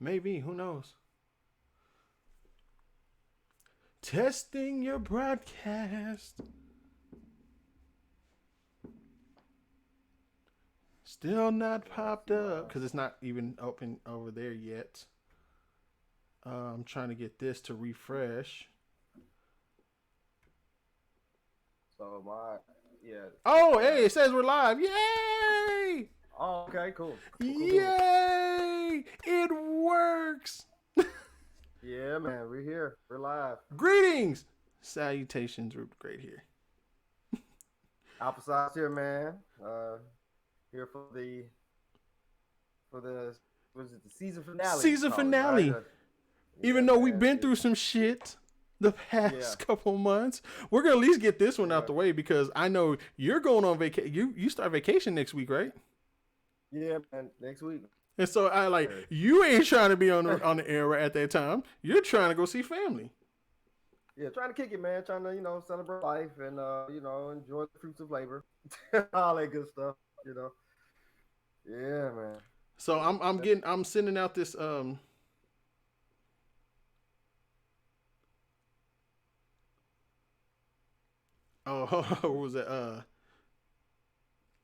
Maybe. Who knows? Testing your broadcast. Still not Yeah, let's popped see up mine. because it's not even open over there yet. I'm trying to get this to refresh. So my yeah, Oh, hey, yeah. it says we're live. Yay! Oh, okay, cool, cool, cool. Yay! It works. Yeah, man, we're here. We're live. Greetings. Salutations, Rupert Great here. Alpha Size here, man. Here for the was it the season finale? You Season call it right? finale. Yeah, Even though we've man. been through some shit the past Yeah, couple months, we're gonna at least get this one out yeah, the way because I know you're going on vacation. You start vacation next week, right? yeah, man. Next week. And so I like Sure. you ain't trying to be on the air right at that time. You're trying to go see family. Yeah, trying to kick it, man. Trying to celebrate life and enjoy the fruits of labor, all that good stuff. You know. Yeah, man. So I'm sending out this oh what was that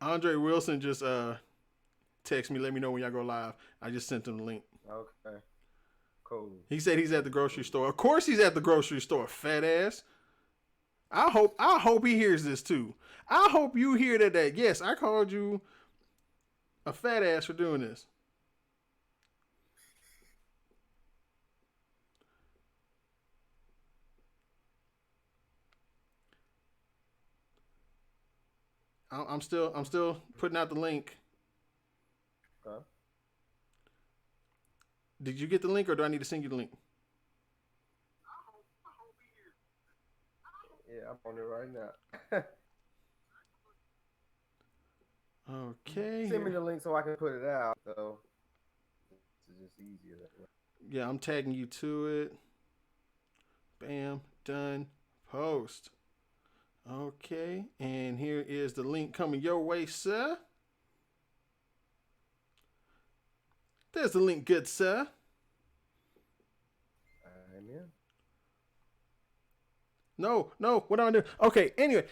Andre Wilson just text me, let me know when y'all go live. I just sent him the link. Okay. Cool. He said he's at the grocery Cool. store. Of course he's at the grocery store, fat ass. I hope he hears this too. I hope you hear that yes, I called you a fat ass for doing this. I'm still putting out the link. Okay. Did you get the link or do I need to send you the link? Yeah, I'm on it right now. Okay, Send me here. the link so I can put it out. So it's just easier that way. Yeah, I'm tagging you to it. Bam, done. Post. Okay, and here is the link coming your way, sir. There's the link, good sir. I'm in. No, no, what am I doing? Okay, anyway,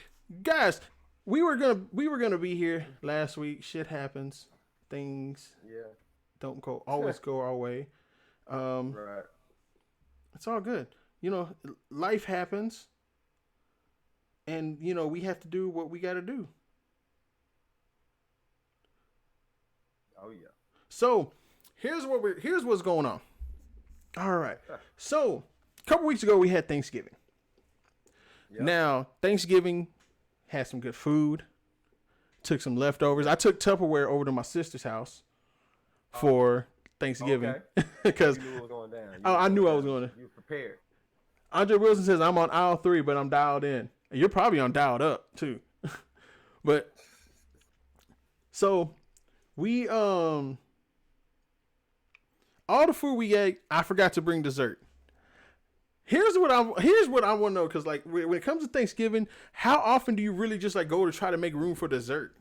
guys, we were gonna be here last week. Shit happens. Things Yeah. don't go always go our way. Um, Right. it's all good. Life happens, and we have to do what we got to do. Oh yeah. So here's what's going on. All right. So a couple weeks ago we had Thanksgiving. Yep. Now Thanksgiving had some good food. Took some leftovers. I took Tupperware over to my sister's house for Thanksgiving Okay. So because you knew it was going down. You oh, knew it I was going knew I was down. going to. You were prepared. Andre Wilson says I'm on aisle 3, but I'm dialed in. And you're probably on dialed up too. But so we all the food we ate, I forgot to bring dessert. Here's what I want to know because like when it comes to Thanksgiving, how often do you really just like go to try to make room for dessert?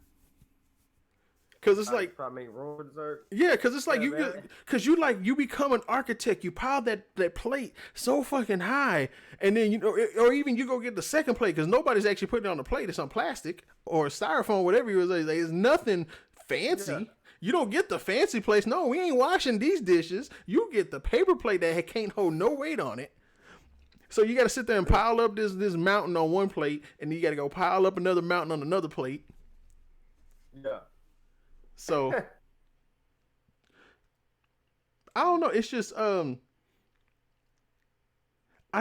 Because it's I just like try to make room for dessert. yeah, because it's like Yeah, man. you become an architect. You pile that plate so fucking high, and then or even you go get the second plate because nobody's actually putting it on the plate. It's on plastic or styrofoam, whatever you was. Like, it's nothing Yeah. fancy. You don't get the fancy plates. No, we ain't washing these dishes. You get the paper plate that can't hold no weight on it. So you got to sit there and pile up this mountain on one plate, and then you got to go pile up another mountain on another plate. Yeah. So I don't know. It's just I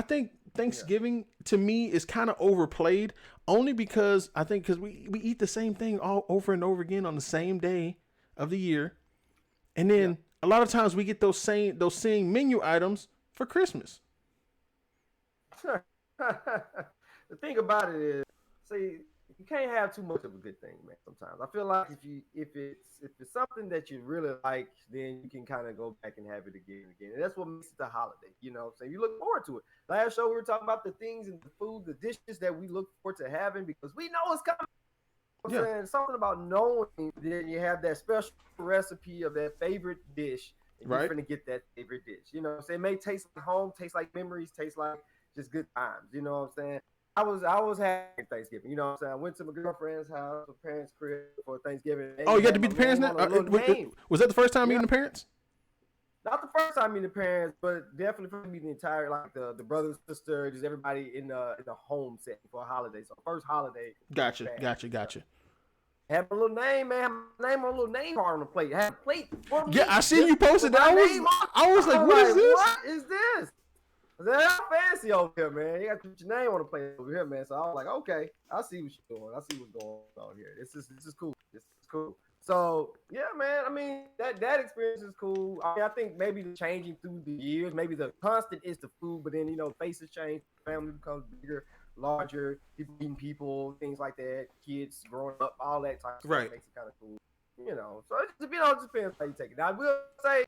think Yeah. Thanksgiving to me is kind of overplayed only because I think because we eat the same thing all over and over again on the same day of the year, and Yeah. then a lot of times we get those same menu items for Christmas. The thing about it is, see, you can't have too much of a good thing, man. Sometimes I feel like if it's something that you really like, then you can kind of go back and have it again and again, and that's what makes it the holiday. So you look forward to it. Last show we were talking about the things and the food, the dishes that we look forward to having because we know it's coming. I'm Yeah, saying something about knowing that you have that special recipe of that favorite dish And Right. you're gonna get that favorite dish. You know what I'm saying? It may taste like home, taste like memories, taste like just good times. You know what I'm saying? I was happy Thanksgiving. You know what I'm saying? I went to my girlfriend's house, my parents' crib for Thanksgiving. They Oh, you had to had my meet the parents name now? on a little name. Was that the first time Yeah. meeting the parents? Not the first time meeting the parents, but definitely for me the entire like the brothers, sister, just everybody in the home setting for a holiday. So first holiday. Gotcha. Bad. Gotcha. Had my little name, man. My name on a little name card on the plate. Had a plate for me. Yeah, I seen you posted with that. my name on it. I was like, I'm what is this? What is this? I said, how fancy over here, man. You got to put your name on the plate over here, man. So I was like, okay, I see what you're doing. I see what's going on here. This is cool. This is cool. So yeah, man. I mean, that experience is cool. I mean, I think maybe the changing through the years, maybe the constant is the food, but then faces change, family becomes bigger, larger, people meeting people, things like that, kids growing up, all that type of stuff Right. makes it kind of cool. So it just just depends how you take it. Now, I will say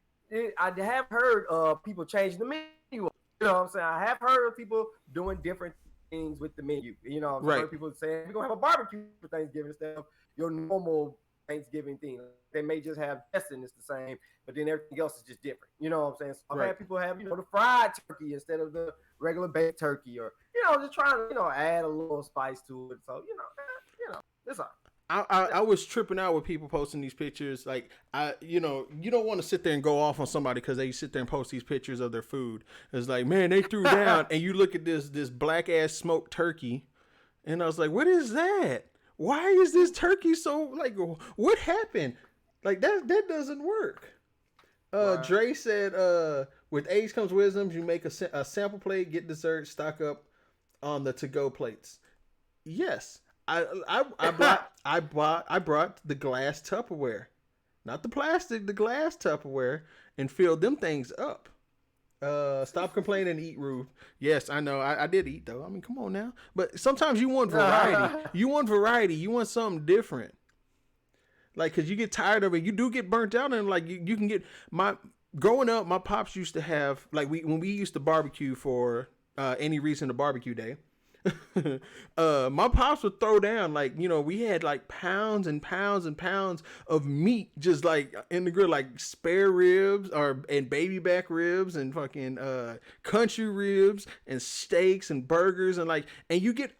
I have heard of people changing the menu. You know what I'm saying? I have heard of people doing different things with the menu. I've Right. heard people saying we're gonna have a barbecue for Thanksgiving instead of your normal Thanksgiving thing. They may just have dressing is the same, but then everything else is just different. You know what I'm saying? So I've had people have the fried turkey instead of the regular baked turkey, or just trying to add a little spice to it. So it's all right. I was tripping out with people posting these pictures. Like you don't want to sit there and go off on somebody because they sit there and post these pictures of their food. It's like, man, they threw down, and you look at this black ass smoked turkey, and I was like, what is that? Why is this turkey so like? What happened? Like that doesn't work. Right. Dre said, with age comes wisdom. You make a sample plate, get dessert, stock up on the to-go plates. Yes. I brought the glass Tupperware, not the plastic, the glass Tupperware, and filled them things up. Stop complaining and eat, Ruth. Yes, I know. I did eat though. I mean, come on now. But sometimes you want variety. You want something different. Like, cause you get tired of it. You do get burnt out, and like you can get growing up. My pops used to have when we used to barbecue for any reason to barbecue day. My pops would throw down we had like pounds and pounds and pounds of meat just like in the grill, like spare ribs and baby back ribs and fucking country ribs and steaks and burgers and I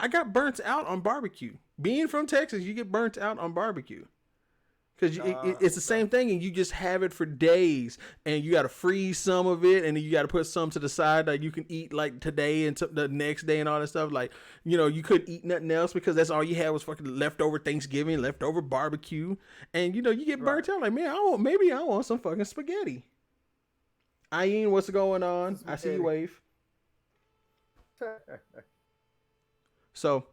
got burnt out on barbecue. Being from Texas, you get burnt out on barbecue. Because it's the same thing, and you just have it for days, and you got to freeze some of it, and then you got to put some to the side that you can eat like today and the next day and all that stuff. Like, you couldn't eat nothing else because that's all you had was fucking leftover Thanksgiving, leftover barbecue, and you get burnt out. Like, man, I want some fucking spaghetti. Ayin, what's going on? Spaghetti. I see you wave. So.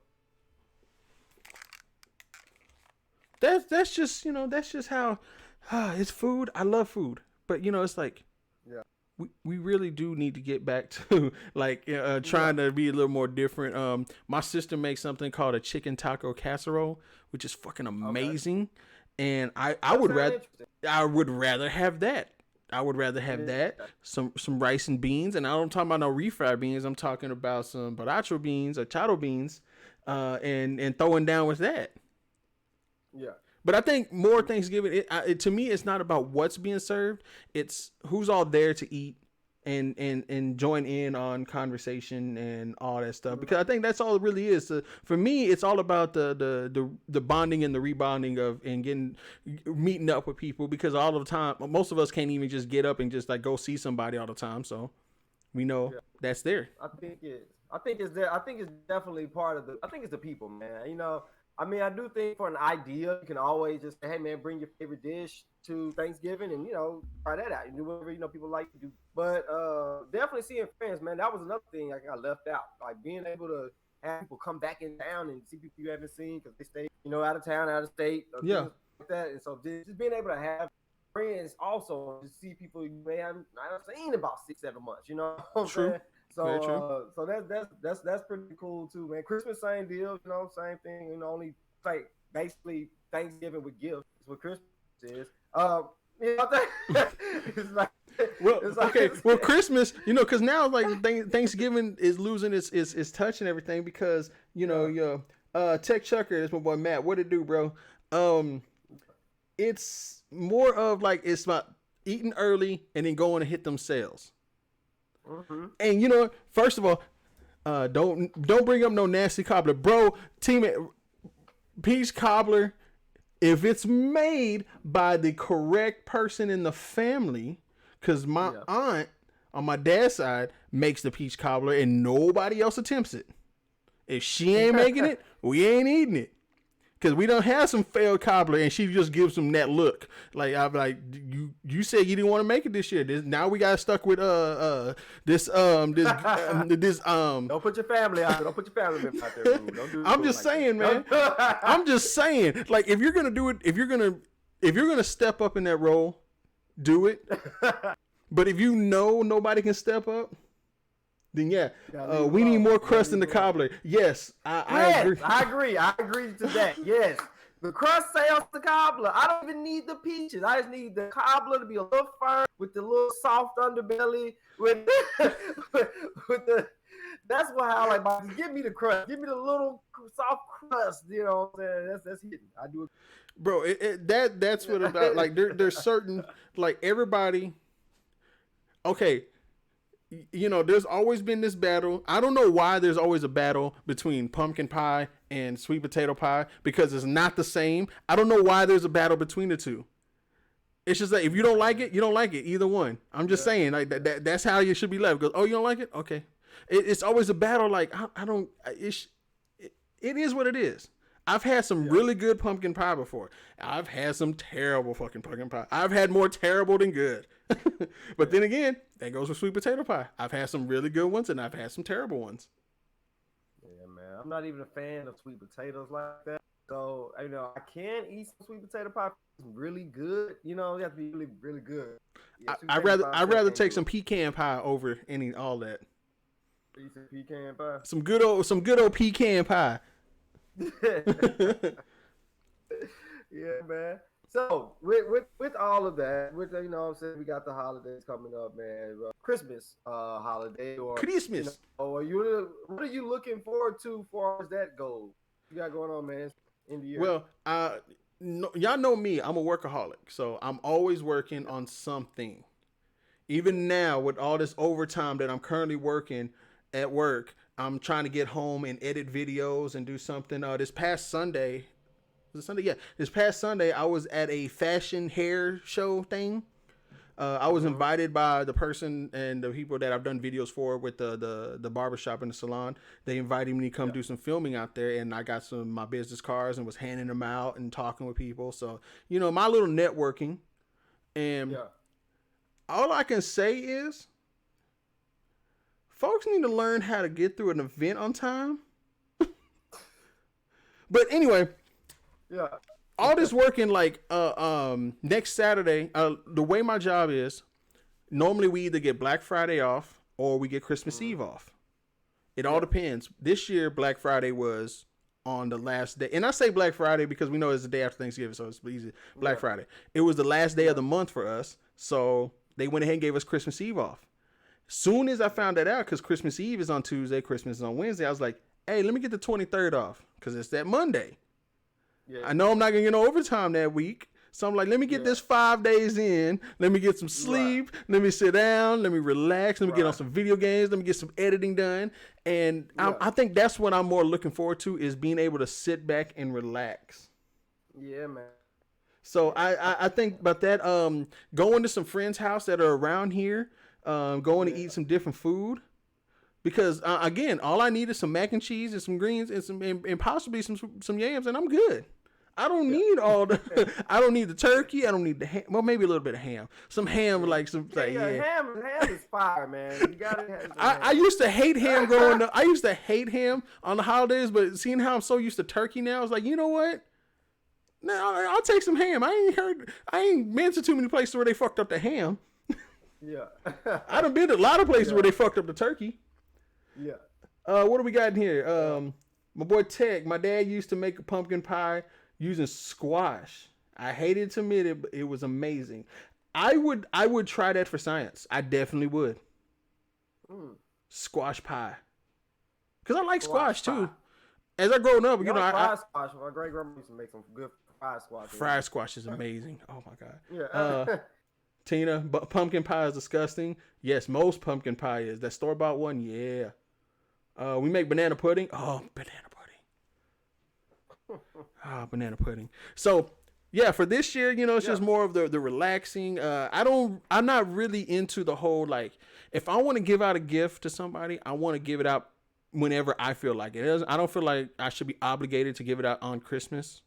That's just how it's food. I love food, but it's like we really do need to get back to trying to be a little more different. My sister makes something called a chicken taco casserole, which is fucking amazing, and I would rather have that. I would rather have that, some rice and beans, and I don't talk about no refried beans. I'm talking about some borracho beans or chado beans, and throwing down with that. Yeah. But I think more Thanksgiving, to me, it's not about what's being served. It's who's all there to eat and join in on conversation and all that stuff. Because I think that's all it really is. For me, it's all about the bonding and the rebonding and meeting up with people. because all of the time, most of us can't even just get up and just go see somebody all the time. So we know that's there. I think it's there. I think it's definitely part of I think it's the people, man. I mean, I do think for an idea, you can always just say, hey, man, bring your favorite dish to Thanksgiving and, try that out. You do whatever, people like to do. But definitely seeing friends, man, that was another thing I got left out. Like being able to have people come back in town and see people you haven't seen because they stay, out of town, out of state. Like that. And so just being able to have friends also to see people you may have not seen in about 6-7 months, True. So that's pretty cool too, man. Christmas, same deal, same thing. Only basically Thanksgiving with gifts is what Christmas is. It's like, well, Christmas, because now Thanksgiving is losing its touch and everything because Tech Chucker, that's my boy Matt. What it do, bro? It's more of it's about eating early, and then going to hit them sales. Mm-hmm. And you know, first of all, don't bring up no nasty cobbler, bro. Peach cobbler, if it's made by the correct person in the family, because my aunt on my dad's side makes the peach cobbler and nobody else attempts it. If she ain't making it, we ain't eating it. Because we don't have some failed cobbler and she just gives them that look. Like, I'm like, you said you didn't want to make it this year. Now we got stuck with this. Don't put your family out there. Don't put your family members out there. Don't do I'm just saying, man. I'm just saying. Like, if you're gonna do it, if you're gonna step up in that role, do it. But if you know nobody can step up, then we need more crust in the cobbler. Yes, I agree. I agree to that. Yes. The crust sails the cobbler. I don't even need the peaches. I just need the cobbler to be a little firm with the little soft underbelly. With the that's what I like. But give me the crust. Give me the little soft crust. You know what I'm saying? That's hidden. I do it. Bro, that's what about. Like there's certain, like, everybody. Okay. You know, there's always been this battle. I don't know why there's always a battle between pumpkin pie and sweet potato pie, because it's not the same. I don't know why there's a battle between the two. It's just that if you don't like it, you don't like it. Either one. I'm just saying, like that's how you should be left. Because, oh, you don't like it? Okay. It's always a battle. Like I don't. It is what it is. I've had some really good pumpkin pie before. I've had some terrible fucking pumpkin pie. I've had more terrible than good. But then again, that goes with sweet potato pie. I've had some really good ones and I've had some terrible ones. Yeah, man. I'm not even a fan of sweet potatoes like that. So, you know, I can eat some sweet potato pie. It's really good. You know, you have to be really, really good. Yeah, I'd rather take some pecan pie over all that. Eat some pecan pie. Some good old pecan pie. Yeah, man. So with all of that, with, you know what I'm saying, we got the holidays coming up, man. Christmas holiday or Christmas. What are you looking forward to as far as that goes? You got going on, man, in the year? Well, y'all know me. I'm a workaholic, so I'm always working on something. Even now, with all this overtime that I'm currently working at work, I'm trying to get home and edit videos and do something. This past Sunday, was it Sunday? Yeah, this past Sunday I was at a fashion hair show thing. I was invited by the person and the people that I've done videos for with the barbershop and the salon. They invited me to come do some filming out there, and I got some of my business cards and was handing them out and talking with people. So, you know, my little networking. And all I can say is, folks need to learn how to get through an event on time. But anyway, all this working, like next Saturday, the way my job is, normally we either get Black Friday off or we get Christmas Eve off. It all depends. This year, Black Friday was on the last day. And I say Black Friday because we know it's the day after Thanksgiving, so it's easy. Black Friday. It was the last day of the month for us, so they went ahead and gave us Christmas Eve off. Soon as I found that out, because Christmas Eve is on Tuesday, Christmas is on Wednesday, I was like, hey, let me get the 23rd off, because it's that Monday. Yeah. I know I'm not going to get no overtime that week, so I'm like, let me get this 5 days in, let me get some sleep, let me sit down, let me relax, let me get on some video games, let me get some editing done, and I think that's what I'm more looking forward to, is being able to sit back and relax. Yeah, man. So I think about that, going to some friends' house that are around here, going to eat some different food, because again, all I need is some mac and cheese and some greens and possibly some yams, and I'm good. I don't need all the. I don't need the turkey. I don't need the ham. Well, maybe a little bit of ham. Some ham, like some. Ham is fire, man. You gotta have. I used to hate ham growing up. I used to hate ham on the holidays, but seeing how I'm so used to turkey now, I was like, you know what? No, I'll take some ham. I ain't been to too many places where they fucked up the ham. Yeah. I done been to a lot of places where they fucked up the turkey. Yeah. What do we got in here? My boy Tech, my dad used to make a pumpkin pie using squash. I hated to admit it, but it was amazing. I would try that for science. I definitely would. Squash pie. Because I like squash too. As I growing up, you know, fried squash. My great grandma used to make some good fried squash. Fried squash is amazing. Oh my god. Yeah. Tina, pumpkin pie is disgusting. Yes, most pumpkin pie is. That store-bought one, yeah. We make banana pudding. Oh, banana pudding. Banana pudding. So, yeah, for this year, it's just more of the relaxing. I'm not really into the whole, like, if I want to give out a gift to somebody, I want to give it out whenever I feel like it. I don't feel like I should be obligated to give it out on Christmas.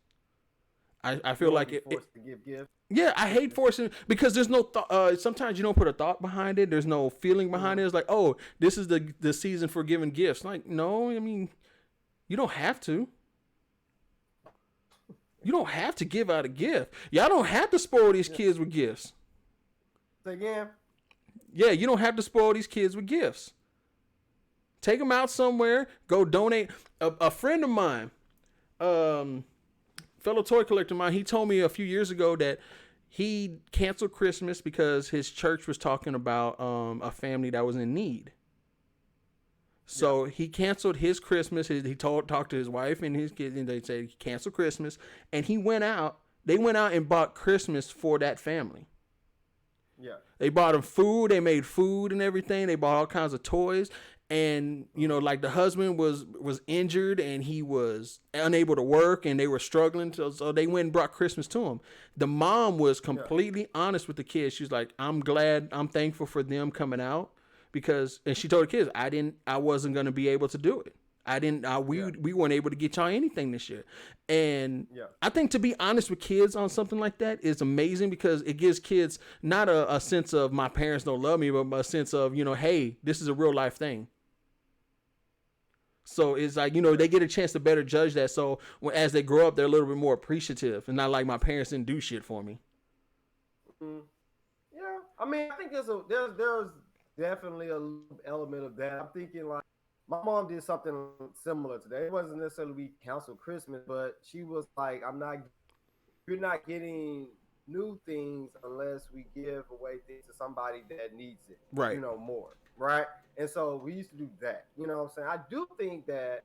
I feel like forced to give gifts. Yeah, I hate forcing because there's no thought. Sometimes you don't put a thought behind it. There's no feeling behind it. It's like, oh, this is the season for giving gifts. Like, no, I mean, you don't have to. You don't have to give out a gift. Y'all don't have to spoil these kids with gifts. Say again. Yeah, you don't have to spoil these kids with gifts. Take them out somewhere. Go donate. A friend of mine, fellow toy collector of mine, he told me a few years ago that he canceled Christmas because his church was talking about a family that was in need. So he canceled his Christmas. He talked to his wife and his kids, and they said cancel Christmas. And he went out. They went out and bought Christmas for that family. Yeah. They bought them food. They made food and everything. They bought all kinds of toys. And, like the husband was injured and he was unable to work and they were struggling. So they went and brought Christmas to him. The mom was completely honest with the kids. She's like, I'm thankful for them coming out and she told the kids, I wasn't going to be able to do it. We weren't able to get y'all anything this year. And I think to be honest with kids on something like that is amazing because it gives kids not a sense of my parents don't love me, but a sense of, hey, this is a real life thing. So it's like, they get a chance to better judge that. So as they grow up, they're a little bit more appreciative and not like my parents didn't do shit for me. Mm-hmm. Yeah. I mean, I think there's definitely an element of that. I'm thinking like my mom did something similar today. It wasn't necessarily we canceled Christmas, but she was like, you're not getting new things unless we give away things to somebody that needs it. Right. More. Right. And so we used to do that. You know what I'm saying? I do think that,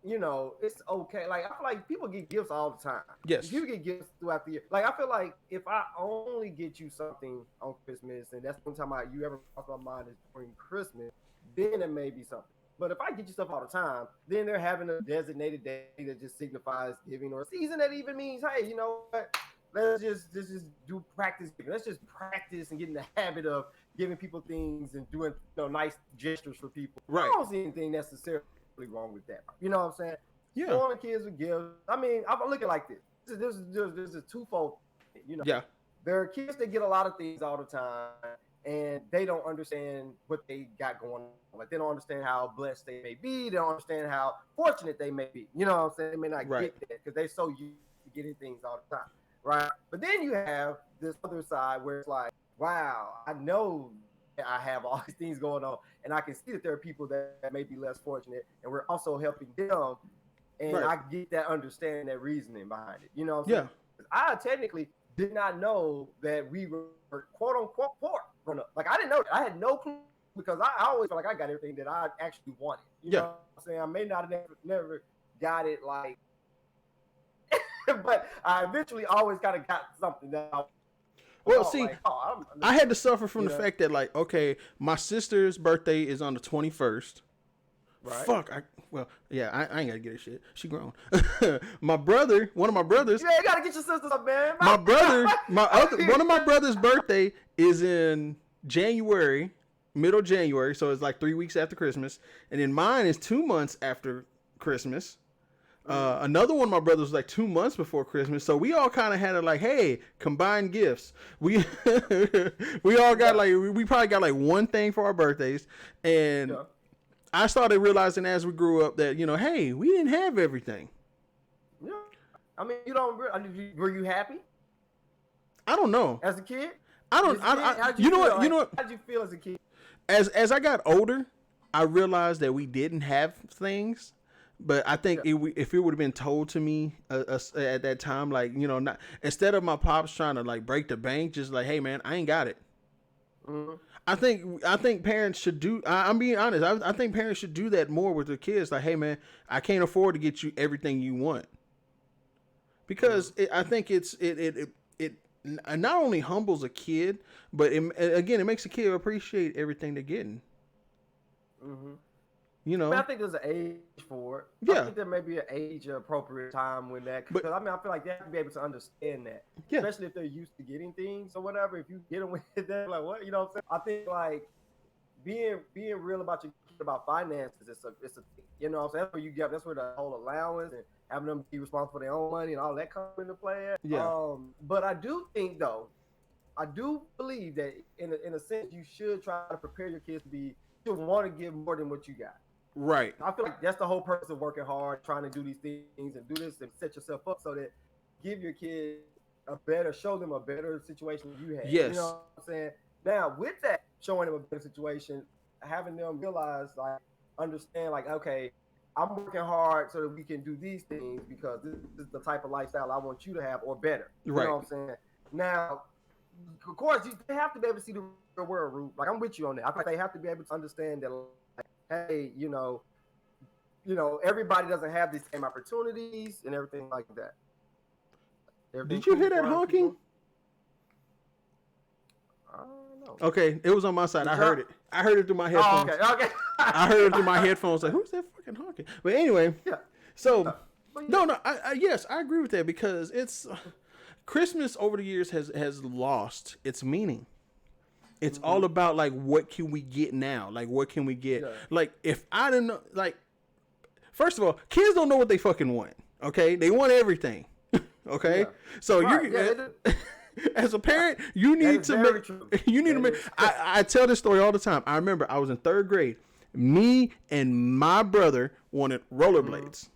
it's okay. Like, I feel like people get gifts all the time. Yes. You get gifts throughout the year. Like, I feel like if I only get you something on Christmas, and that's one time you ever cross my mind is during Christmas, then it may be something. But if I get you stuff all the time, then they're having a designated day that just signifies giving, or a season that even means, hey, you know what? Let's just do practice giving. Let's just practice and get in the habit of giving people things and doing nice gestures for people. Right. I don't see anything necessarily wrong with that. You know what I'm saying? Yeah. Spoiling kids with gifts. I mean, I'm looking like this. There's a twofold. Yeah. There are kids that get a lot of things all the time, and they don't understand what they got going on. Like, they don't understand how blessed they may be. They don't understand how fortunate they may be. You know what I'm saying? They may not get that because they're so used to getting things all the time. Right. But then you have this other side where it's like, wow, I know I have all these things going on, and I can see that there are people that may be less fortunate, and we're also helping them. And I get that understanding, that reasoning behind it. You know what I'm saying? I technically did not know that we were quote unquote poor. Like, I didn't know that. I had no clue because I always felt like I got everything that I actually wanted. You know what I'm saying? I may not have never got it like, but I eventually always kind of got something that I had to suffer from the fact that, like, okay, my sister's birthday is on the 21st. Right. Fuck. I ain't gotta get her shit. She grown. One of my brothers. Yeah, you gotta get your sisters up, man. One of my brother's birthday is in January, middle January, so it's like 3 weeks after Christmas, and then mine is 2 months after Christmas. Another one of my brothers was like 2 months before Christmas, so we all kind of had it like, hey, combined gifts. We all got we probably got like one thing for our birthdays, and I started realizing as we grew up that hey, we didn't have everything. Yeah, I mean, were you happy? I don't know. As a kid, How'd you feel as a kid? As I got older, I realized that we didn't have things. But I think if it would have been told to me at that time, like, not instead of my pops trying to like break the bank, just like, hey man, I ain't got it. Mm-hmm. I think parents should do. I'm being honest. I think parents should do that more with their kids. Like, hey man, I can't afford to get you everything you want, because I think it not only humbles a kid, but it makes a kid appreciate everything they're getting. Mm-hmm. You know, I mean, I think there's an age for it. Yeah. I think there may be an age appropriate time when that. But- Because I mean, I feel like they have to be able to understand that, Yeah. especially if they're used to getting things or whatever. If you get them with that, like what, you know what I'm saying? I think like being real about your kid about finances. It's a you know what I'm saying. That's where you get. That's where the whole allowance and having them be responsible for their own money and all that comes into play. Yeah. But I do think though, I do believe that in a sense you should try to prepare your kids to be. You want to give more than what you got. right. I feel like that's the whole purpose of working hard, trying to do these things and do this and set yourself up so that give your kids show them a better situation than you had. Yes. You know what I'm saying? Now, with that, showing them a better situation, having them realize, like, understand, like, okay, I'm working hard so that we can do these things because this is the type of lifestyle I want you to have or better. You Right. know what I'm saying? Now, of course, they have to be able to see the real world, Root. Like, I'm with you on that. I think they have to be able to understand that, like, hey, you know, everybody doesn't have these same opportunities and everything like that. Did you hear that honking? I don't know. Okay, it was on my side. I heard it. I heard it through my Oh, headphones. okay. I heard it through my headphones. Like, who's that fucking honking? But anyway, Yeah. so But no, yes, I agree with that because it's Christmas over the years has lost its meaning. It's all about like what can we get now? Like what can we get? Yeah. Like if I didn't know, like first of all, kids don't know what they fucking want. Okay, they want everything. Okay, Yeah. so Right, you yeah, as a parent, you need is to very make true. you need to That make. is- I tell this story all the time. I remember I was in 3rd grade. Me and my brother wanted rollerblades.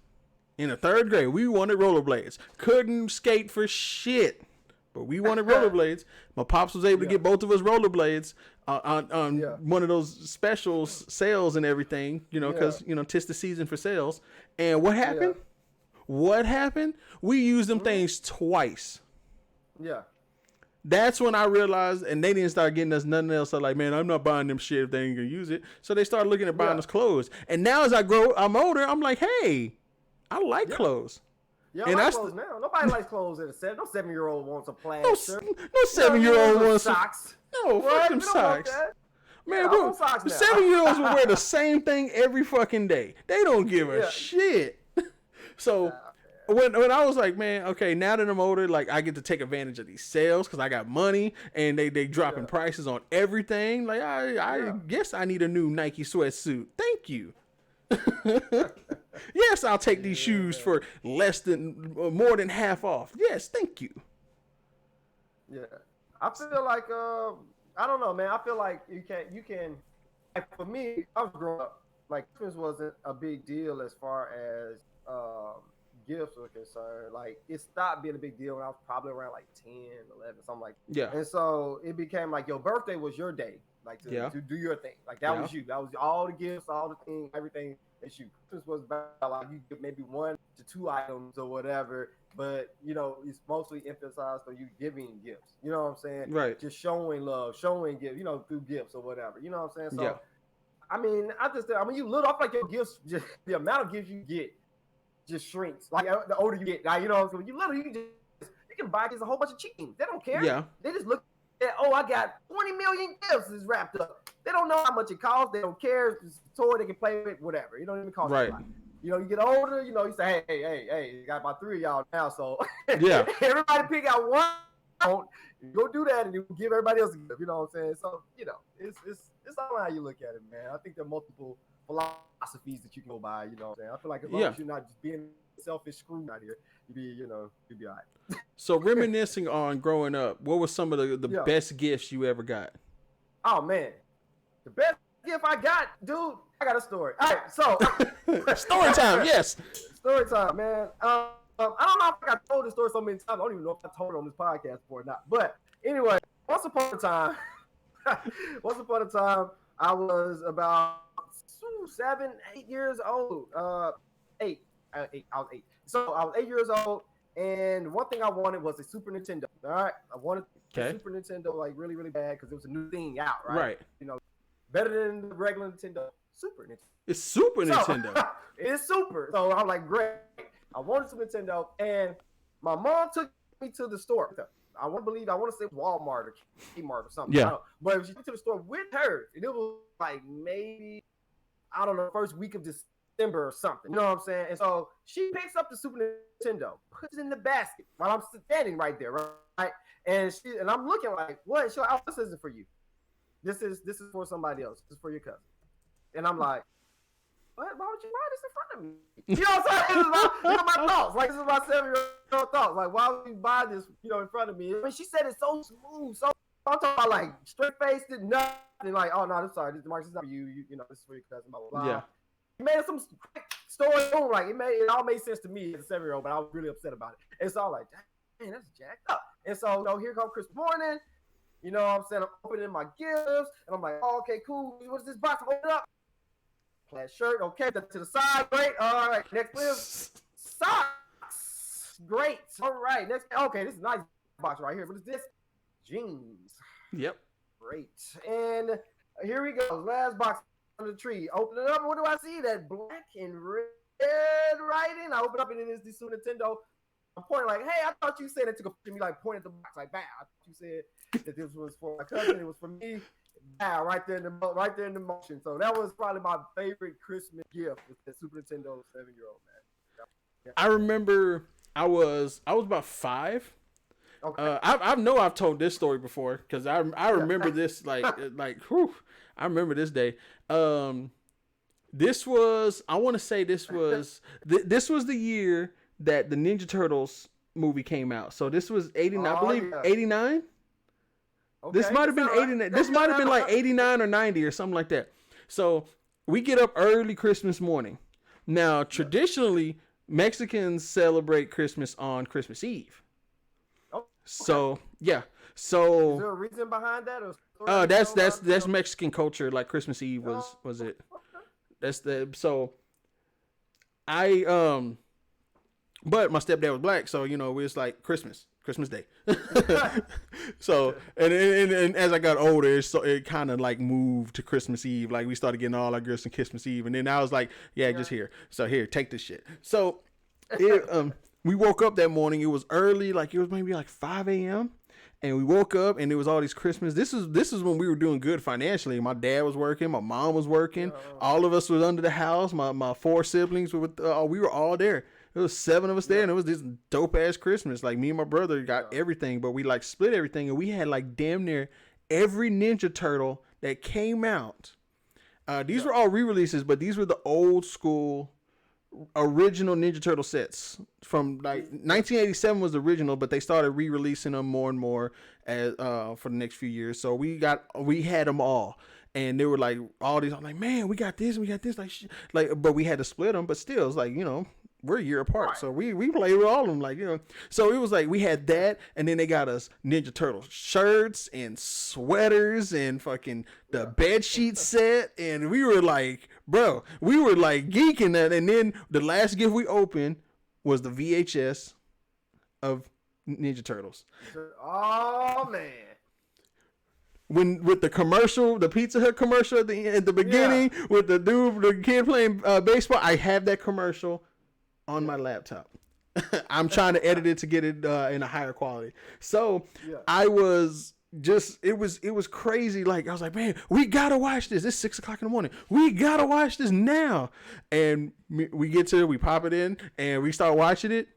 In the 3rd grade, we wanted rollerblades. Couldn't skate for shit, but we wanted rollerblades. My pops was able to get both of us rollerblades on one of those specials sales and everything. You know, because tis the season for sales. And what happened? What happened? We used them things twice. Yeah. That's when I realized, and they didn't start getting us nothing else. So like, man, I'm not buying them shit if they ain't gonna use it. So they started looking at buying us clothes. And now as I'm older, I'm like, hey, I like clothes. Yeah, And I like that's clothes now. Nobody likes clothes at a 7. No 7-year-old wants a plaid No, shirt. no 7-year-old wants some, socks. no What? fucking We don't want socks. that. Man, Yeah, I bro, want socks the now. 7-year-olds will wear the same thing every fucking day. They don't give a Yeah. shit. So when I was like, man, okay, now that I'm older, like I get to take advantage of these sales because I got money and they dropping prices on everything. Like I guess I need a new Nike sweatsuit. Thank you. Yes, I'll take these shoes for more than half off. Yes, thank you. Yeah. I feel like I don't know, man. I feel like you can like for me, I was growing up, like Christmas wasn't a big deal as far as gifts were concerned. Like it stopped being a big deal when I was probably around like 10, 11, something like that. Yeah. And so it became like your birthday was your day, like to do your thing. Like that was you. That was all the gifts, all the things, everything. It's you. Christmas was about like you get maybe 1 to 2 items or whatever, but it's mostly emphasized on you giving gifts. You know what I'm saying? Right. Just showing love, showing gifts, through gifts or whatever. You know what I'm saying? So Yeah. I mean, you little, I feel like your gifts, just the amount of gifts you get just shrinks. Like the older you get, now you know, so when you little, you can buy kids a whole bunch of cheap things. They don't care. Yeah. They just look at, I got 20 million gifts is wrapped up. They don't know how much it costs. They don't care. It's a toy they can play with, whatever. It don't even cost a lot. You get older, you say, hey, you got about 3 of y'all now, so Yeah. everybody pick out one. Go do that and you give everybody else a gift. You know what I'm saying? So, it's all how you look at it, man. I think there are multiple philosophies that you can go by, you know what I'm saying? I feel like as long as you're not just being selfish screw out here, you'll be all right. So reminiscing on growing up, what was some of the best gifts you ever got? Oh man, the best gift I got, dude. I got a story. All right, so Story time, yes. Story time, man. I don't know if I told this story so many times. I don't even know if I told it on this podcast before or not. But anyway, once upon a time, I was about 7, 8 years old. Eight. I was 8. So I was 8 years old, and one thing I wanted was a Super Nintendo. All right, I wanted a Super Nintendo like really, really bad because it was a new thing out, right? Right. Better than the regular Nintendo. Super Nintendo. It's Super Nintendo. It's super. So I'm like, great. I wanted Super Nintendo, and my mom took me to the store. I want to say Walmart or Kmart or something. Yeah. I don't, but she went to the store with her, and it was like maybe I don't know, first week of December or something. You know what I'm saying? And so she picks up the Super Nintendo, puts it in the basket while I'm standing right there, right? And I'm looking like, what? She's like, oh, this isn't for you. This is for somebody else. This is for your cousin. And I'm like, what? Why would you buy this in front of me? You know what I'm saying? This is my thoughts. Like, this is my 7-year-old thoughts. Like, why would you buy this, in front of me? I mean, she said it so smooth, so I'm talking about like straight faced, nothing. Like, oh no, I'm sorry, this is not for you. This is for your cousin. Blah blah blah. Yeah. It made some quick story. Like, it all made sense to me as a 7-year-old, but I was really upset about it. And so I'm like, dang, that's jacked up. And so here comes Christmas morning. You know what I'm saying? I'm opening my gifts, and I'm like, oh, okay, cool. What is this box? I'm opening up. Plaid shirt, okay, to the side, great. All right, next list, socks, great. All right, next, okay, this is a nice box right here. What is this? Jeans. Yep. Great. And here we go. Last box on the tree. Open it up. What do I see? That black and red writing. I open up and it is the Super Nintendo. I'm pointing like, hey, I thought you said it took a picture of me, like pointing at the box, like, bam. I thought you said that this was for my cousin. It was for me. Wow, right there in the motion. So that was probably my favorite Christmas gift with the Super Nintendo 7-year-old, man. Yeah. I remember I was about 5. Okay. I've told this story before because I remember this like whew, I remember this day. This was this was the year that the Ninja Turtles movie came out. So this was 89, I believe 89. Okay, this might have been 89. This might have been like 89 or 90 or something like that. So we get up early Christmas morning. Now, traditionally, Mexicans celebrate Christmas on Christmas Eve. Oh, okay. So yeah. So is there a reason behind that? Or that's Mexican culture. Like Christmas Eve was it? Okay. That's the so. But my stepdad was black, so it was like Christmas Day. So and as I got older, it kind of like moved to Christmas Eve. Like we started getting all our gifts on Christmas Eve, and then I was like, yeah, just here. So here, take this shit. So we woke up that morning. It was early, like it was maybe like 5 a.m. And we woke up and it was all these Christmas. This is when we were doing good financially. My dad was working, my mom was working. All of us was under the house. My 4 siblings we were all there. There was 7 of us there, and it was this dope ass Christmas. Like me and my brother got everything, but we like split everything, and we had like damn near every Ninja Turtle that came out. These were all re-releases, but these were the old school original Ninja Turtle sets from like 1987 was the original, but they started re-releasing them more and more as for the next few years. So we had them all. And they were like all these. I'm like, man, we got this, but we had to split them. But still, it's like we're a year apart, right. So we played with all of them, like So it was like we had that, and then they got us Ninja Turtle shirts and sweaters and fucking the bed sheet set, and we were like, bro, we were like geeking that. And then the last gift we opened was the VHS of Ninja Turtles. Oh man. With the commercial, the Pizza Hut commercial at the beginning, with the kid playing baseball, I have that commercial on my laptop. I'm trying to edit it to get it in a higher quality. So I was just, it was crazy. Like I was like, man, we gotta watch this. It's 6 o'clock in the morning. We gotta watch this now. And we pop it in and we start watching it.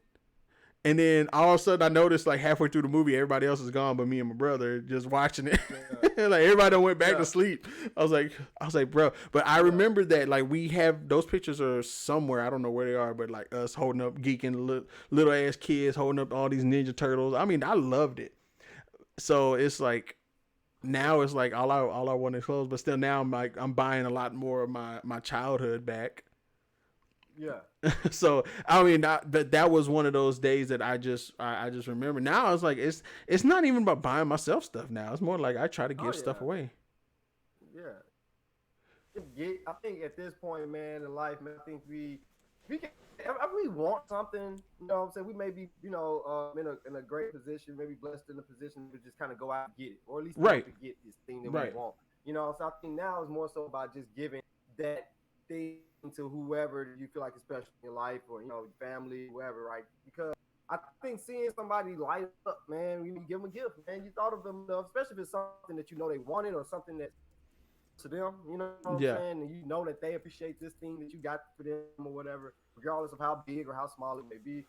And then all of a sudden I noticed like halfway through the movie, everybody else is gone, but me and my brother just watching it. Yeah. Like everybody went back to sleep. I was like, bro, but I remember that like we have those pictures are somewhere. I don't know where they are, but like us holding up, geeking little ass kids, holding up all these Ninja Turtles. I mean, I loved it. So it's like, now it's like all I want is clothes, but still now I'm buying a lot more of my childhood back. Yeah. So I mean that was one of those days that I just remember. Now it's like it's not even about buying myself stuff now. It's more like I try to give stuff away. Yeah. I think at this point, man, in life, man, I think we can. If we want something, what I'm saying, we may be, in a great position, maybe blessed in a position to just kind of go out and get it, or at least to get this thing that we want. So I think now is more so about just giving that thing to whoever you feel like is special in your life, or family, whoever, right? Because I think seeing somebody light up, man, you give them a gift, man. You thought of them enough, especially if it's something that you know they wanted or something that's to them, you know what I'm Yeah. saying? And you know that they appreciate this thing that you got for them or whatever, regardless of how big or how small it may be.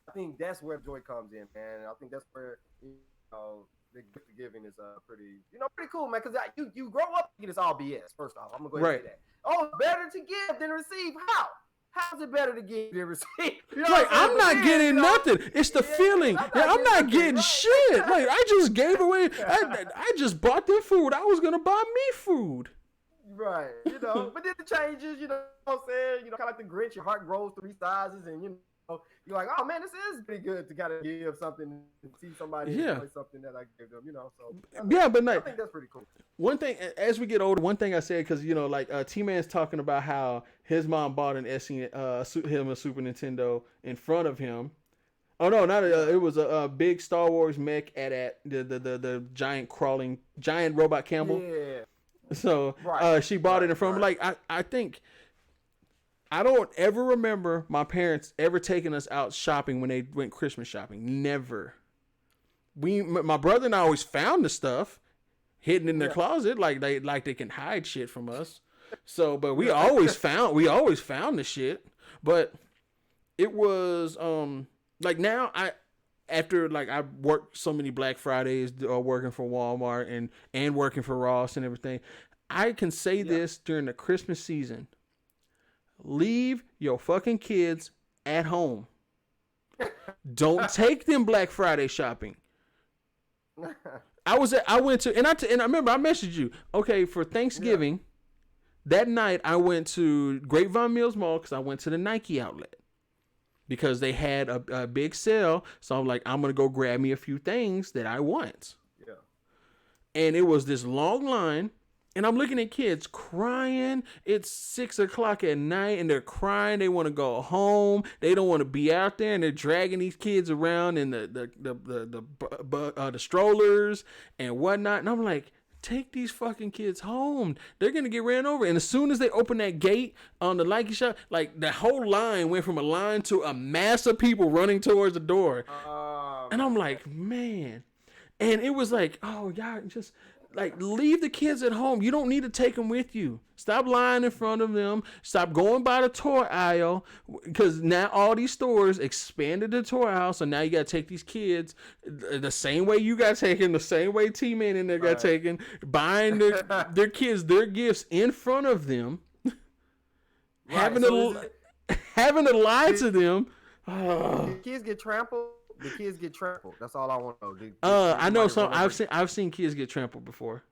I think that's where joy comes in, man. And I think that's where, you know, the gift giving is pretty, pretty cool, man. Because you grow up thinking it's all BS. First off, I'm gonna go ahead and say that. Oh, it's better to give than receive. How? How's it better to give than receive? You know Like, I'm not getting nothing. It's the feeling. I'm not getting shit. Like, I just gave away. I just bought them food. I was gonna buy me food. Right, but then the changes, you know what I'm saying? Kind of like the Grinch, your heart grows 3 sizes, and you're like, oh man, this is pretty good to kind of give something and see somebody enjoy something that I gave them, So but I think that's pretty cool. One thing, as we get older, one thing I said, because T-Man's talking about how his mom bought him a Super Nintendo in front of him. Oh no, not it was a big Star Wars mech at the giant robot Campbell. Yeah. So she bought it in front of him. Like I think I don't ever remember my parents ever taking us out shopping when they went Christmas shopping. Never. My brother and I always found the stuff hidden in their closet, like they can hide shit from us. So, but we always found the shit. But it was like now after I worked so many Black Fridays working for Walmart and working for Ross and everything, I can say this during the Christmas season. Leave your fucking kids at home. Don't take them Black Friday shopping. I went to and I remember I messaged you. Okay, for Thanksgiving, that night I went to Grapevine Mills Mall because I went to the Nike outlet because they had a big sale. So I'm like, I'm gonna go grab me a few things that I want. Yeah. And it was this long line. And I'm looking at kids crying. It's 6:00 at night and they're crying. They want to go home. They don't want to be out there, and they're dragging these kids around in the strollers and whatnot. And I'm like, take these fucking kids home. They're gonna get ran over. And as soon as they open that gate on the Nike shop, like the whole line went from a line to a mass of people running towards the door. And I'm like, man. And it was like, oh, y'all just. Like, leave the kids at home. You don't need to take them with you. Stop lying in front of them. Stop going by the toy aisle. Because now all these stores expanded the toy aisle. So now you got to take these kids the same way you got taken, the same way T-Man in there got taken, buying their kids their gifts in front of them, having to lie to them. The kids get trampled. The kids get trampled. That's all I want to know. I know some. I've seen kids get trampled before.